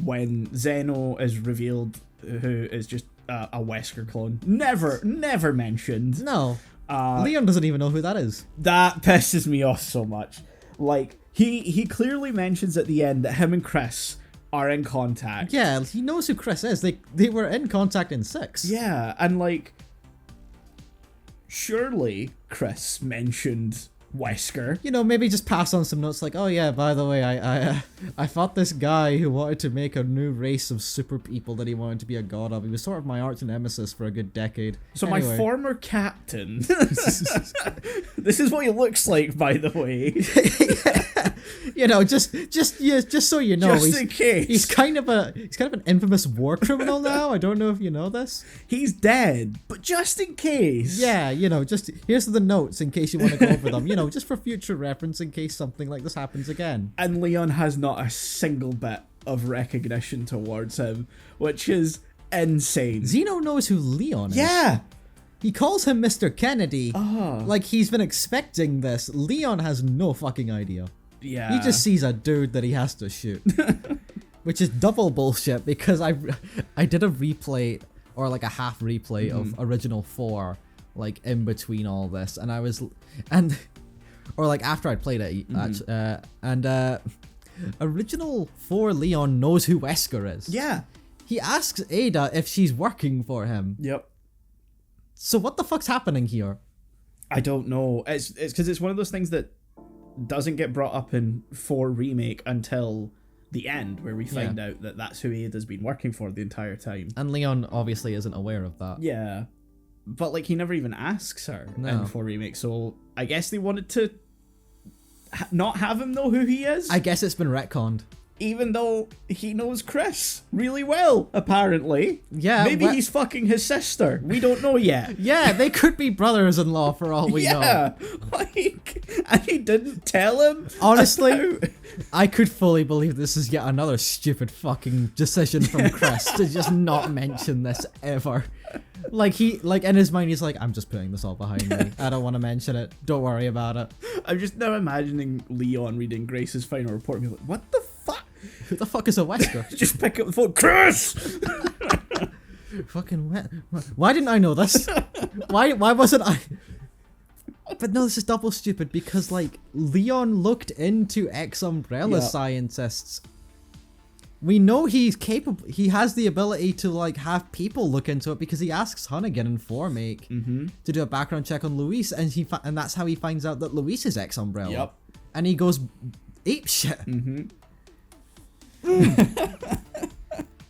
when Zeno is revealed, who is just a Wesker clone, never mentioned. No. Leon doesn't even know who that is. That pisses me off so much. Like, he clearly mentions at the end that him and Chris are in contact. Yeah, he knows who Chris is. They were in contact in 6. Yeah, and like, surely Chris mentioned Wesker. You know, maybe just pass on some notes like, oh yeah, by the way, I fought this guy who wanted to make a new race of super people that he wanted to be a god of. He was sort of my arch nemesis for a good decade. So anyway. My former captain. This is what he looks like, by the way. You know, just so you know, just in case. He's kind of an infamous war criminal now. I don't know if you know this. He's dead, but just in case. Yeah, you know, just here's the notes in case you want to go over them. You know, just for future reference in case something like this happens again. And Leon has not a single bit of recognition towards him, which is insane. Zeno knows who Leon is. Yeah. He calls him Mr. Kennedy. Like he's been expecting this. Leon has no fucking idea. Yeah. He just sees a dude that he has to shoot. Which is double bullshit because I did a replay or like a half replay of original 4 like in between all this or like after I'd played it original 4 Leon knows who Wesker is. Yeah. He asks Ada if she's working for him. Yep. So what the fuck's happening here? I don't know. It's because it's one of those things that doesn't get brought up in 4 Remake until the end, where we find out that that's who Ada's been working for the entire time. And Leon obviously isn't aware of that. Yeah. But, like, he never even asks her in 4 Remake, so I guess they wanted to not have him know who he is. I guess it's been retconned. Even though he knows Chris really well, apparently. Yeah. Maybe he's fucking his sister. We don't know yet. Yeah, they could be brothers-in-law for all we know. Yeah, like, and he didn't tell him. Honestly, I could fully believe this is yet another stupid fucking decision from Chris to just not mention this ever. Like in his mind, he's like, I'm just putting this all behind me. I don't want to mention it. Don't worry about it. I'm just now imagining Leon reading Grace's final report and be like, what the fuck? Who the fuck is a Wesker? Just pick up the phone, Chris! Fucking why didn't I know this? Why wasn't I? But no, this is double stupid because like Leon looked into ex-Umbrella scientists. We know he's capable. He has the ability to like have people look into it because he asks Hunnigan in 4-Make to do a background check on Luis, and and that's how he finds out that Luis is ex-Umbrella. Yep. And he goes ape shit.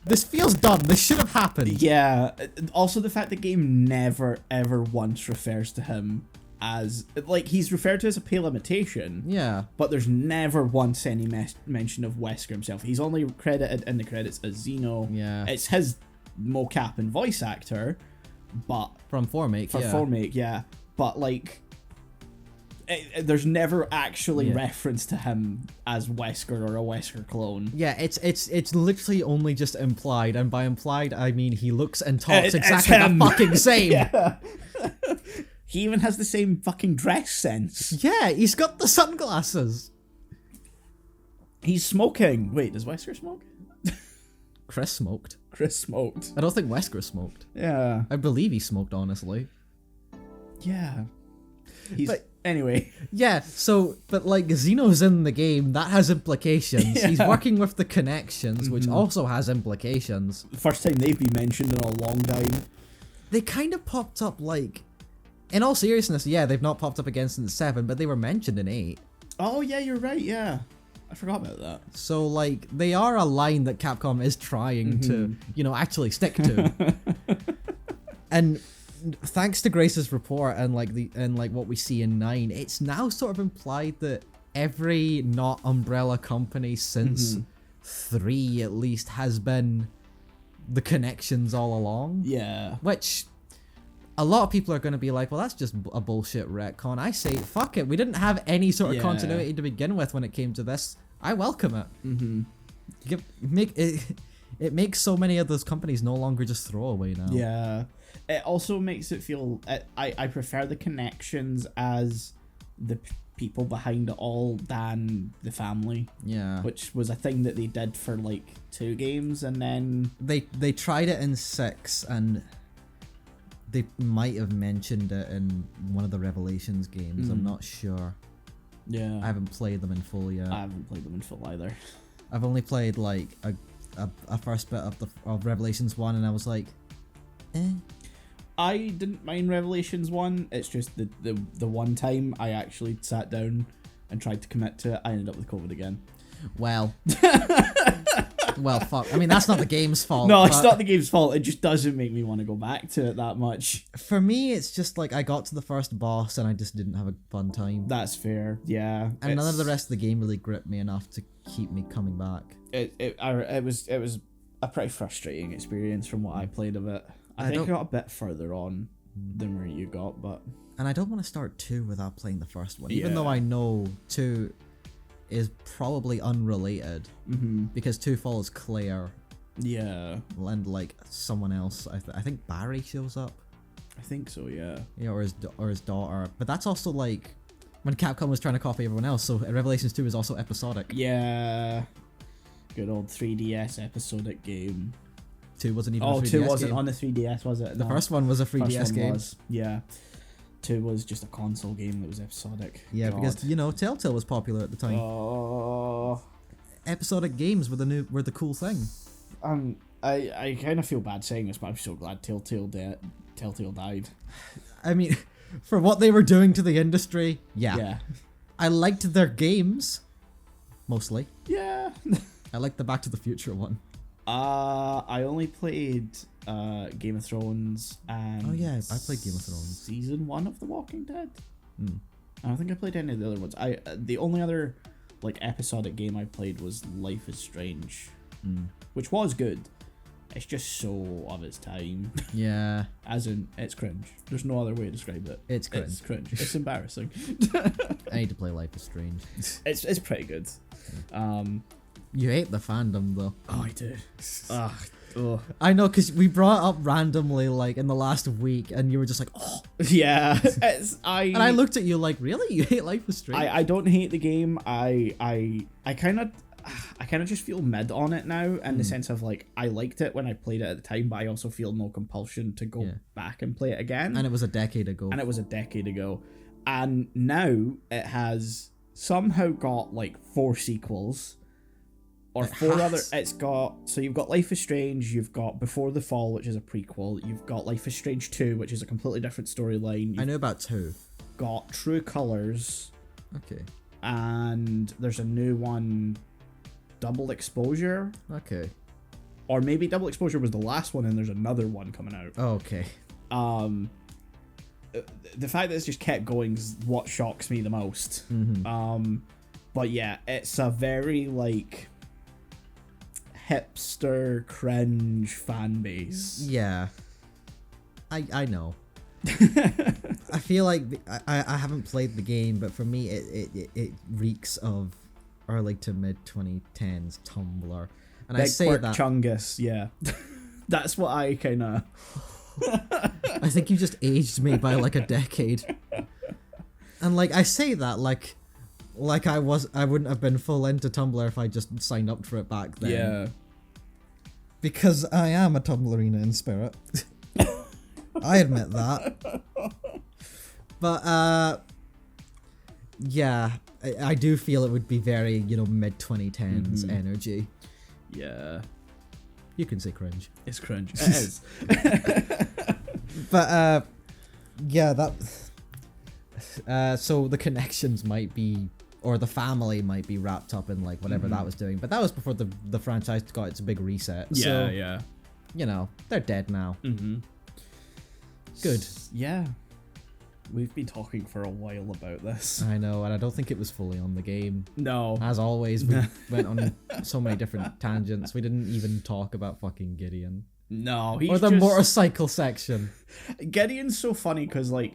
This feels dumb. This should have happened. Yeah. Also, the fact the game never ever once refers to him as, like, he's referred to as a pale imitation. Yeah. But there's never once any mention of Wesker himself. He's only credited in the credits as Zeno. Yeah. It's his mocap and voice actor, but from 4-Make, for 4-Make, yeah. But like, there's never actually reference to him as Wesker or a Wesker clone. Yeah, it's literally only just implied, and by implied I mean he looks and talks exactly the fucking same. Yeah. He even has the same fucking dress sense. Yeah, he's got the sunglasses. He's smoking. Wait, does Wesker smoke? Chris smoked. Chris smoked. I don't think Wesker smoked. Yeah. I believe he smoked, honestly. Yeah. Anyway. Yeah, so, but like, Xeno's in the game, that has implications. Yeah. He's working with the connections, which also has implications. First time they've been mentioned in a long time. They kind of popped up, like, in all seriousness, yeah, they've not popped up again since 7, but they were mentioned in 8. Oh, yeah, you're right, yeah. I forgot about that. So, like, they are a line that Capcom is trying to, actually stick to. And thanks to Grace's report and what we see in 9, it's now sort of implied that every not Umbrella company since 3 at least has been the connections all along. Yeah. Which a lot of people are going to be like, well, that's just a bullshit retcon. I say, fuck it. We didn't have any sort of continuity to begin with when it came to this. I welcome it. It makes so many of those companies no longer just throwaway now. Yeah. It also makes it feel... I prefer the connections as the people behind it all than the family. Yeah. Which was a thing that they did for, like, 2 games, and then... They tried it in 6, and they might have mentioned it in one of the Revelations games. I'm not sure. Yeah. I haven't played them in full yet. I haven't played them in full either. I've only played, like, a first bit of Revelations 1, and I was like, eh. I didn't mind Revelations 1. It's just the one time I actually sat down and tried to commit to it, I ended up with COVID again. Well. Well, fuck. I mean, that's not the game's fault. No, it's not the game's fault. It just doesn't make me want to go back to it that much. For me, it's just like I got to the first boss and I just didn't have a fun time. That's fair, yeah. And none of the rest of the game really gripped me enough to keep me coming back. It was a pretty frustrating experience from what I played of it. I think I got a bit further on than where you got, but... And I don't want to start 2 without playing the first one, even though I know 2 is probably unrelated, because 2 follows Claire. Yeah. And, like, someone else. I think Barry shows up. I think so, yeah. Yeah, or his daughter. But that's also, like, when Capcom was trying to copy everyone else, so Revelations 2 is also episodic. Yeah. Good old 3DS episodic game. 2 wasn't even a 3DS 2 wasn't game. on the 3DS, was it? The first one was a 3DS game. Yeah. 2 was just a console game that was episodic. Yeah, God. because, Telltale was popular at the time. Oh. Episodic games were the cool thing. I kind of feel bad saying this, but I'm so glad Telltale died. I mean, for what they were doing to the industry, Yeah. I liked their games, mostly. Yeah. I liked the Back to the Future one. I only played Game of Thrones and... Oh yeah, I played Game of Thrones. Season 1 of The Walking Dead. I don't think I played any of the other ones. The only other like episodic game I played was Life is Strange, which was good. It's just so of its time. Yeah. As in, it's cringe. There's no other way to describe it. It's cringe. It's cringe. It's embarrassing. I need to play Life is Strange. It's pretty good. You hate the fandom though. Oh, I do. Ugh. I know, because we brought it up randomly like in the last week, and you were just like, oh. Yeah. And I looked at you like, really? You hate Life is Strange? I don't hate the game. I kind of just feel mid on it now, in the sense of like I liked it when I played it at the time, but I also feel no compulsion to go back and play it again. And it was a decade ago. And now it has somehow got like 4 sequels. Or it's got, so you've got Life is Strange, you've got Before the Fall, which is a prequel, you've got Life is Strange 2, which is a completely different storyline. I know about 2. Got True Colors. Okay. And there's a new one, Double Exposure. Okay. Or maybe Double Exposure was the last one and there's another one coming out. Oh, okay. The fact that it's just kept going is what shocks me the most. But yeah, it's a very like hipster cringe fan base. Yeah, I know. I feel like I haven't played the game, but for me it reeks of early to mid 2010s Tumblr, and Big I say Quirk that Chungus, yeah. That's what I kind of. I think you just aged me by like a decade, and like I say that like I wouldn't have been full into Tumblr if I just signed up for it back then. Yeah. Because I am a Tumblrina in spirit. I admit that. But, yeah, I do feel it would be very, mid-2010s energy. Yeah. You can say cringe. It's cringe. It is. But, yeah, that... so the connections might be... Or the family might be wrapped up in, like, whatever that was doing. But that was before the franchise got its big reset. Yeah, so, yeah. They're dead now. Mm-hmm. Good. Yeah. We've been talking for a while about this. I know, and I don't think it was fully on the game. No. As always, we went on so many different tangents. We didn't even talk about fucking Gideon. No, he's or the just... motorcycle section. Gideon's so funny because, like,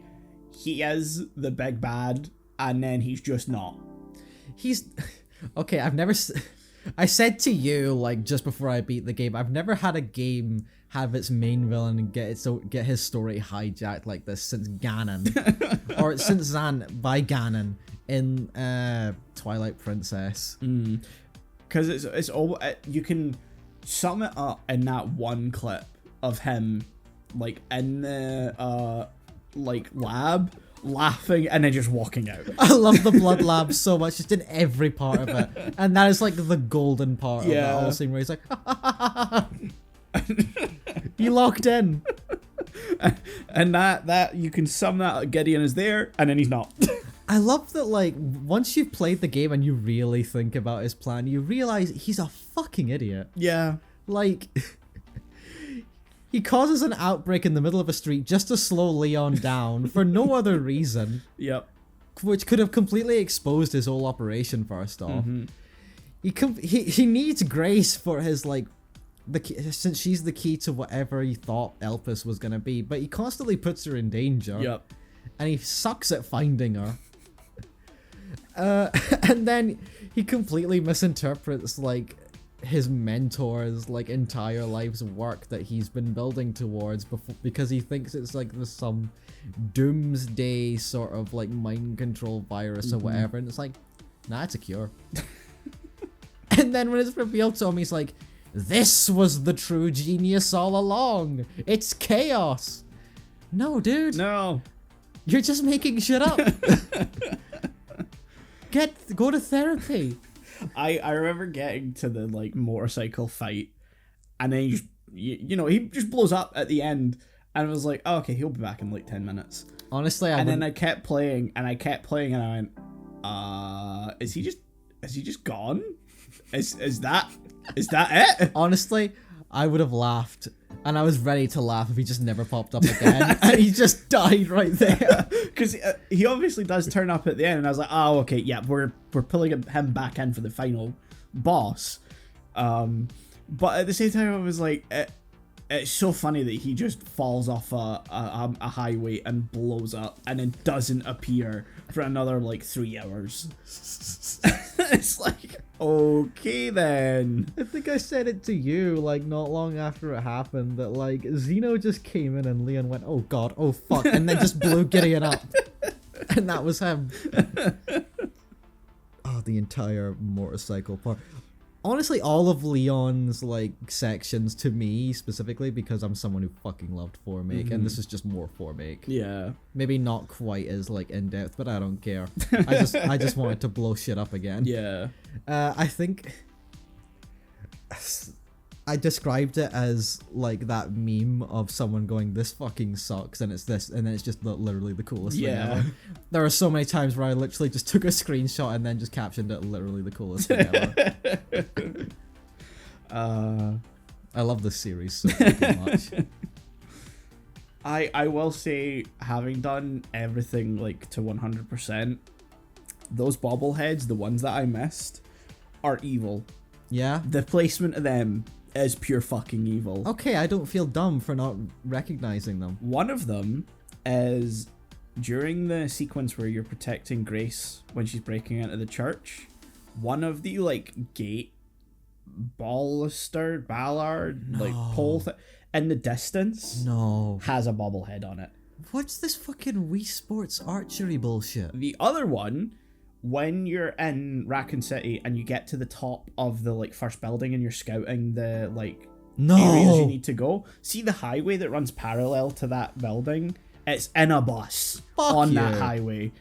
he is the big bad, and then he's just not. He's... Okay, I said to you, like, just before I beat the game, I've never had a game have its main villain get his story hijacked like this since Ganon. Or since Zan by Ganon in Twilight Princess. Because it's all... you can sum it up in that one clip of him, like, in the, like, lab... laughing and then just walking out. I love the blood lab so much, just in every part of it. And that is like the golden part of that whole scene where he's like, he locked in. And that you can sum that Gideon is there and then he's not. I love that, like, once you've played the game and you really think about his plan, you realize he's a fucking idiot. Yeah. Like... He causes an outbreak in the middle of a street just to slow Leon down for no other reason. Yep. Which could have completely exposed his whole operation first off. He needs Grace for his, like, since she's the key to whatever he thought Elpis was gonna be, but he constantly puts her in danger. Yep. And he sucks at finding her. And then he completely misinterprets, like, his mentor's, like, entire life's work that he's been building towards because he thinks it's like some doomsday sort of, like, mind control virus or whatever, and it's like, nah, it's a cure. And then when it's revealed to him, he's like, this was the true genius all along. It's chaos. No, dude. No. You're just making shit up. Go to therapy. I remember getting to the, like, motorcycle fight, and then he just blows up at the end, and I was like, oh, okay, he'll be back in like 10 minutes. Honestly, then I kept playing, and I went, is he just gone? Is that it? Honestly, I would have laughed, and I was ready to laugh if he just never popped up again, and he just died right there. Because he obviously does turn up at the end, and I was like, oh, okay, yeah, we're pulling him back in for the final boss. But at the same time, I was like, it's so funny that he just falls off a highway and blows up, and then doesn't appear for another, like, 3 hours. It's like, okay then. I think I said it to you, like, not long after it happened, that, like, Xeno just came in and Leon went, oh god, oh fuck, and then just blew Gideon up. And that was him. Oh, the entire motorcycle part. Honestly, all of Leon's, like, sections to me, specifically, because I'm someone who fucking loved 4-make, and this is just more 4-make. Yeah. Maybe not quite as, like, in-depth, but I don't care. I just wanted to blow shit up again. Yeah. I think... I described it as, like, that meme of someone going, this fucking sucks, and it's this, and then it's just literally the coolest thing ever. There are so many times where I literally just took a screenshot and then just captioned it, literally the coolest thing ever. I love this series so fucking much. I will say, having done everything, like, to 100%, those bobbleheads, the ones that I missed, are evil. Yeah? The placement of them is pure fucking evil. Okay, I don't feel dumb for not recognizing them. One of them is during the sequence where you're protecting Grace when she's breaking into the church. One of the, like, gate ballard, like, pole in the distance has a bobblehead on it. What's this fucking Wii Sports archery bullshit? The other one, when you're in Raccoon City and you get to the top of the, like, first building and you're scouting the, like, areas you need to go. See the highway that runs parallel to that building? It's in a bus that highway.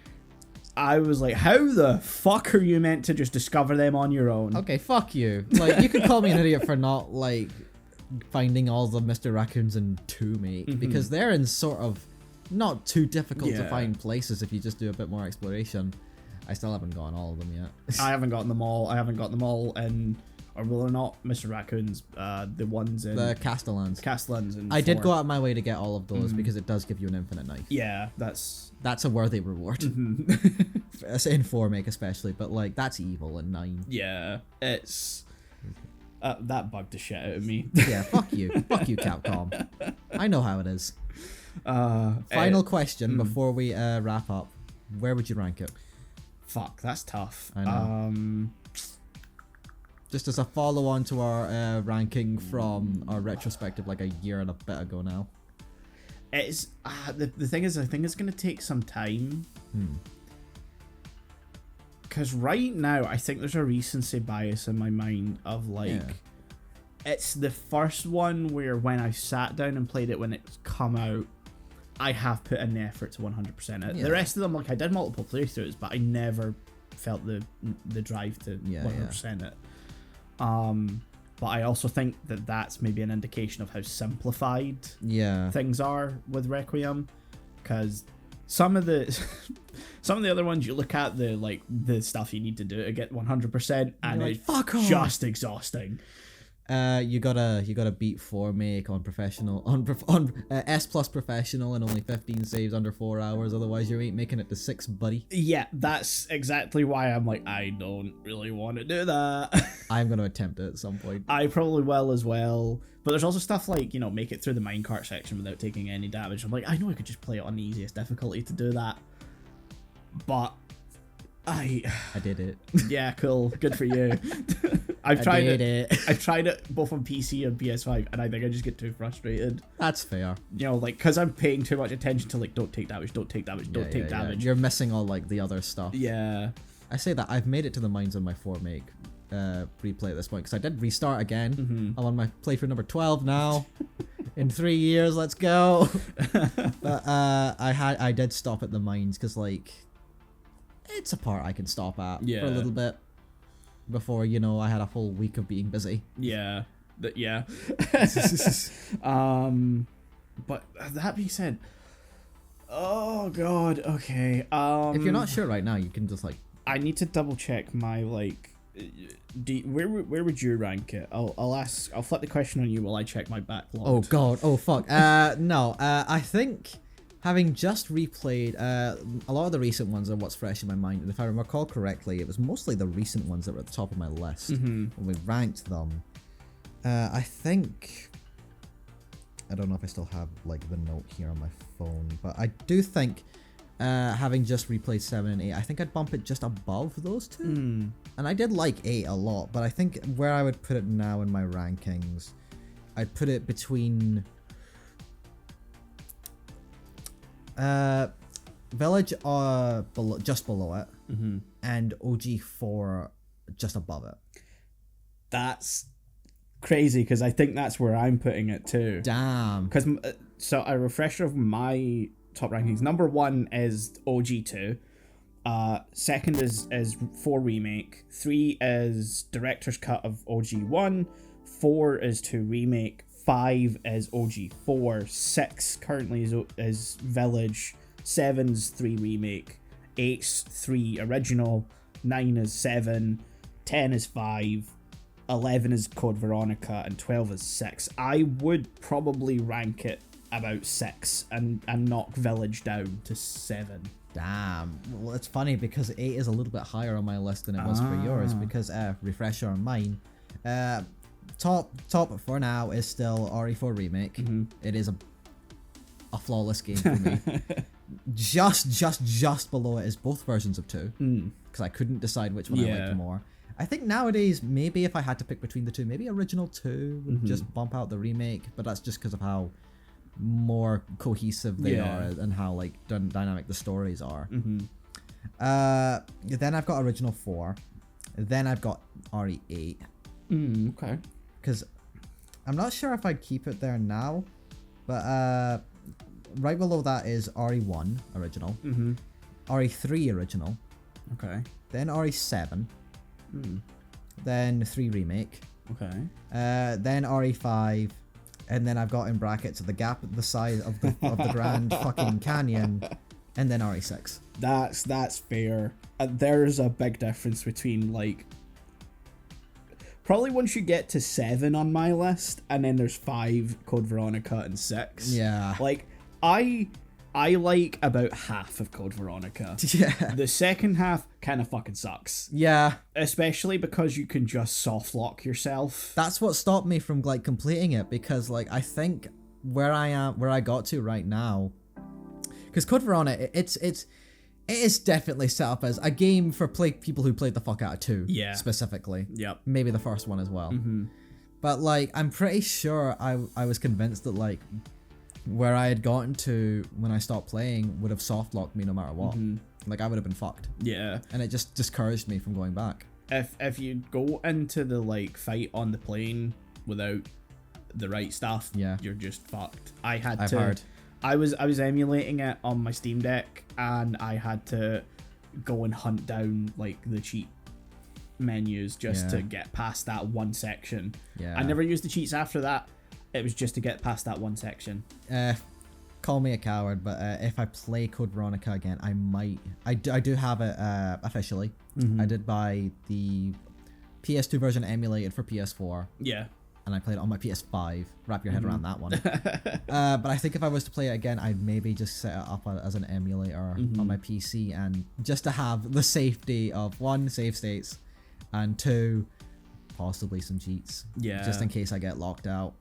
I was like, how the fuck are you meant to just discover them on your own? Okay, fuck you. Like, you could call me an idiot for not, like, finding all the Mr. Raccoons in 2 make, because they're in sort of not too difficult to find places if you just do a bit more exploration. I still haven't gotten all of them yet. I haven't gotten them all. And or will not Mr. Raccoons, the ones in the Castellans. And I did go out of my way to get all of those because it does give you an infinite knife. Yeah, that's a worthy reward. In 4 make especially, but like that's evil in 9. Yeah, it's that bugged the shit out of me. Yeah, fuck you, Capcom. I know how it is. Final question before we wrap up: where would you rank it? Fuck, that's tough. I know. Just as a follow-on to our ranking from our retrospective like a year and a bit ago now. It's the thing is, I think it's going to take some time. Because right now, I think there's a recency bias in my mind of like, it's the first one where when I sat down and played it when it's come out, I have put in the effort to 100% it. The rest of them, like I did multiple playthroughs, but I never felt the drive to 100% it. But I also think that that's maybe an indication of how simplified things are with Requiem, because some of the other ones you look at the stuff you need to do to get 100% and like, it's just exhausting. You gotta beat 4 make on professional on S plus professional and only 15 saves under 4 hours, otherwise you ain't making it to 6, buddy. Yeah, that's exactly why I'm like, I don't really want to do that. I'm gonna attempt it at some point. I probably will as well, but there's also stuff like, you know, make it through the minecart section without taking any damage. I'm like, I know I could just play it on the easiest difficulty to do that, but I did it. Yeah, cool. Good for you. I've tried it both on PC and PS5, and I think I just get too frustrated. That's fair. You know, like, because I'm paying too much attention to, like, don't take damage. Yeah. You're missing all, like, the other stuff. Yeah. I say that I've made it to the mines on my 4 make replay at this point, because I did restart again. I'm on my playthrough number 12 now. In 3 years, let's go. But I did stop at the mines, because, like, it's a part I can stop at for a little bit before, you know, I had a whole week of being busy. Yeah. But that being said, oh god, okay. If you're not sure right now, you can just like, I need to double check my like. Where would you rank it? I'll flip the question on you while I check my backlog. Oh god, oh fuck. No. I think, having just replayed a lot of the recent ones are what's fresh in my mind, and if I recall correctly, it was mostly the recent ones that were at the top of my list when we ranked them. I think, I don't know if I still have like the note here on my phone, but I do think having just replayed 7 and 8, I think I'd bump it just above those two. And I did like 8 a lot, but I think where I would put it now in my rankings, I'd put it between Village just below it, and OG4 just above it. That's crazy, because I think that's where I'm putting it too. Damn. Because so a refresher of my top rankings: number 1 is OG2, second is 4 remake, 3 is director's cut of OG1, 4 is 2 remake, 5 is OG4, 6 currently is Village, 7's 3 remake, 8's 3 original, 9 is 7, 10 is 5, 11 is Code Veronica, and 12 is 6. I would probably rank it about 6 and knock Village down to 7. Damn. Well, it's funny because 8 is a little bit higher on my list than it was for yours, because refresher on mine, top for now is still RE4 remake. It is a flawless game for me. just below it is both versions of 2, because I couldn't decide which one I liked more. I think nowadays, maybe if I had to pick between the two, maybe original 2 would just bump out the remake, but that's just because of how more cohesive they are and how like dynamic the stories are. Then I've got original 4, then I've got RE8. Okay. Because I'm not sure if I'd keep it there now, but right below that is RE1 original, RE3 original, Okay. then RE7, then 3 remake, Okay. then RE5, and then I've got in brackets the gap at the side of the Grand fucking Canyon, and then RE6. That's fair. There's a big difference between like probably once you get to 7 on my list, and then there's 5, Code Veronica, and 6. Yeah. Like I like about half of Code Veronica. Yeah. The second half kind of fucking sucks. Yeah. Especially because you can just soft lock yourself. That's what stopped me from like completing it, because like I think where I got to right now, because Code Veronica, it is definitely set up as a game for people who played the fuck out of 2. Yeah. Specifically. Yep. Maybe the first one as well. But like I'm pretty sure I was convinced that like where I had gotten to when I stopped playing would have soft locked me no matter what. Like I would have been fucked. Yeah. And it just discouraged me from going back. If you go into the like fight on the plane without the right stuff, Yeah. you're just fucked. I've heard. I was emulating it on my Steam Deck, and I had to go and hunt down like the cheat menus just to get past that one section. Yeah. I never used the cheats after that. It was just to get past that one section. Call me a coward, but if I play Code Veronica again, I might. I do have it officially. I did buy the PS2 version emulated for PS4. Yeah. And I played it on my PS5. Wrap your head around that one. But I think if I was to play it again, I'd maybe just set it up as an emulator on my PC, and just to have the safety of 1, save states, and 2, possibly some cheats. Yeah. Just in case I get locked out.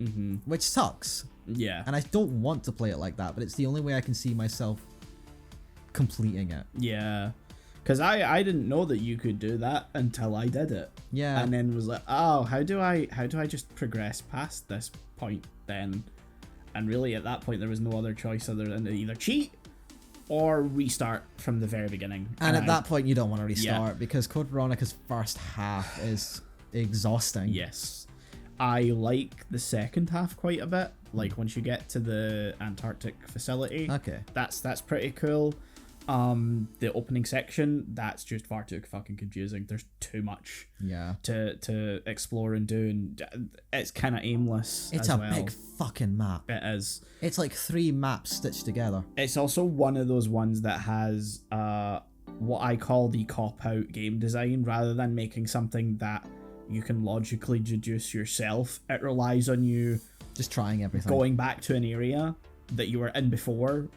Which sucks. Yeah. And I don't want to play it like that, but it's the only way I can see myself completing it. Yeah. Because I didn't know that you could do that until I did it. Yeah. And then was like, oh, how do I just progress past this point then? And really at that point there was no other choice other than to either cheat or restart from the very beginning. And at that point you don't want to restart, because Code Veronica's first half is exhausting. Yes. I like the second half quite a bit. Like once you get to the Antarctic facility. Okay. That's pretty cool. The opening section, that's just far too fucking confusing. There's too much to explore and do, and it's kind of aimless. It's a big fucking map. It is. It's like 3 maps stitched together. It's also one of those ones that has what I call the cop-out game design. Rather than making something that you can logically deduce yourself, it relies on you just trying everything, going back to an area that you were in before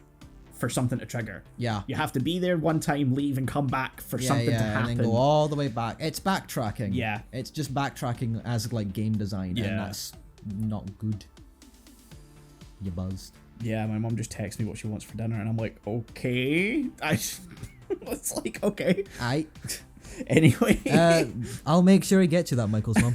for something to trigger. Yeah. You have to be there one time, leave, and come back for something to happen. And then go all the way back. It's backtracking. Yeah. It's just backtracking as like game design, and that's not good. You buzzed. Yeah, my mom just texts me what she wants for dinner, and I'm like, okay. It's like, okay. Anyway. I'll make sure he gets you that, Michael's mom.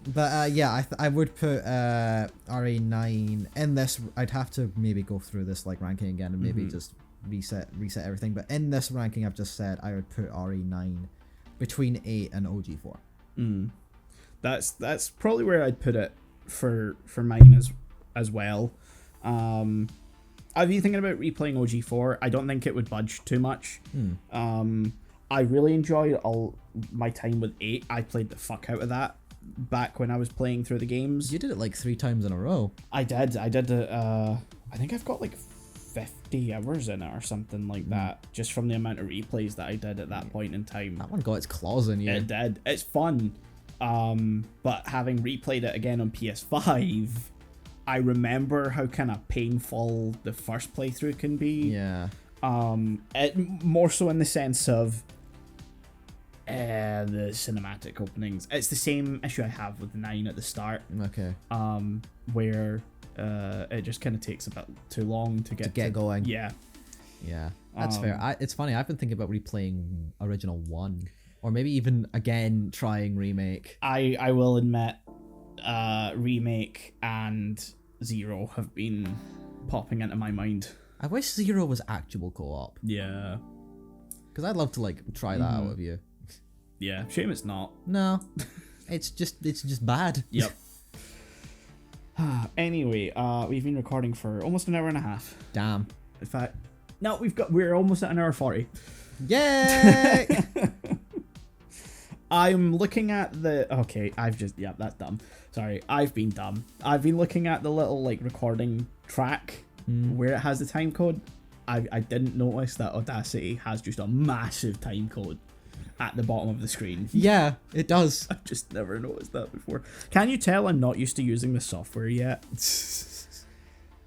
But yeah, I would put RE9 in this. I'd have to maybe go through this like ranking again and maybe just reset everything. But in this ranking I've just said, I would put RE9 between 8 and OG4. That's probably where I'd put it for mine as well. Are you thinking about replaying OG4? I don't think it would budge too much. I really enjoyed all my time with 8. I played the fuck out of that back when I was playing through the games. You did it like 3 times in a row. I did I think I've got like 50 hours in it or something like that, just from the amount of replays that I did at that point in time. That one got its claws in you. It did. It's fun. But having replayed it again on PS5, I remember how kind of painful the first playthrough can be. Yeah. It more so in the sense of the cinematic openings. It's the same issue I have with 9 at the start. Okay. Where it just kind of takes a bit too long to get going. Yeah. Yeah. That's fair. It's funny. I've been thinking about replaying original 1, or maybe even again trying remake. I will admit, remake and 0 have been popping into my mind. I wish 0 was actual co-op. Yeah. Because I'd love to like try that out with you. Yeah, shame it's not. No, it's just bad. Yep. Anyway, we've been recording for almost an hour and a half. Damn. In fact, no, we're almost at an hour 40. Yay! I'm looking at that's dumb. Sorry, I've been dumb. I've been looking at the little like recording track where it has the time code. I didn't notice that Audacity has just a massive time code at the bottom of the screen. Yeah, it does. I've just never noticed that before. Can you tell I'm not used to using the software yet?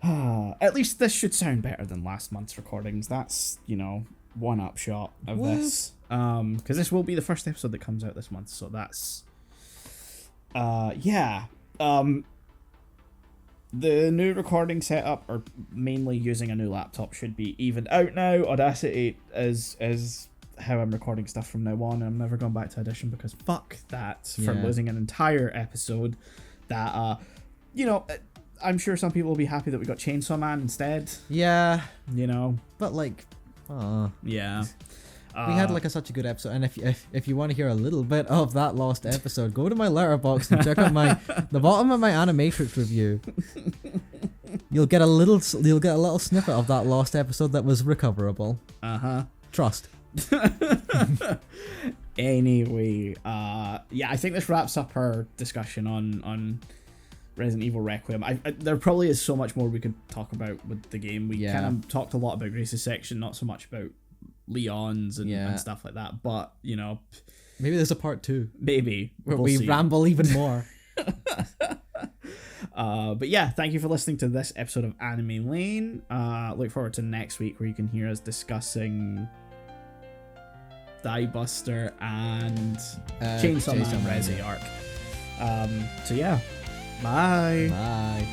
At least this should sound better than last month's recordings. That's, one upshot of this. Because this will be the first episode that comes out this month, so that's yeah. The new recording setup, or mainly using a new laptop, should be evened out now. Audacity is how I'm recording stuff from now on, and I'm never going back to Audition because fuck that for losing an entire episode that I'm sure some people will be happy that we got Chainsaw Man instead. Yeah. But like, yeah. We had like such a good episode, and if you want to hear a little bit of that lost episode, go to my letterbox and check out the bottom of my Animatrix review. You'll get a little snippet of that lost episode that was recoverable. Trust. Anyway, I think this wraps up our discussion on Resident Evil Requiem. There probably is so much more we could talk about with the game. We kind of talked a lot about Grace's section, not so much about Leon's and stuff like that. But maybe there's a part 2. Maybe where we ramble even more. But yeah, thank you for listening to this episode of Anime Lane. Look forward to next week where you can hear us discussing Die Buster and Chainsaw Man Resi arc. So yeah, bye.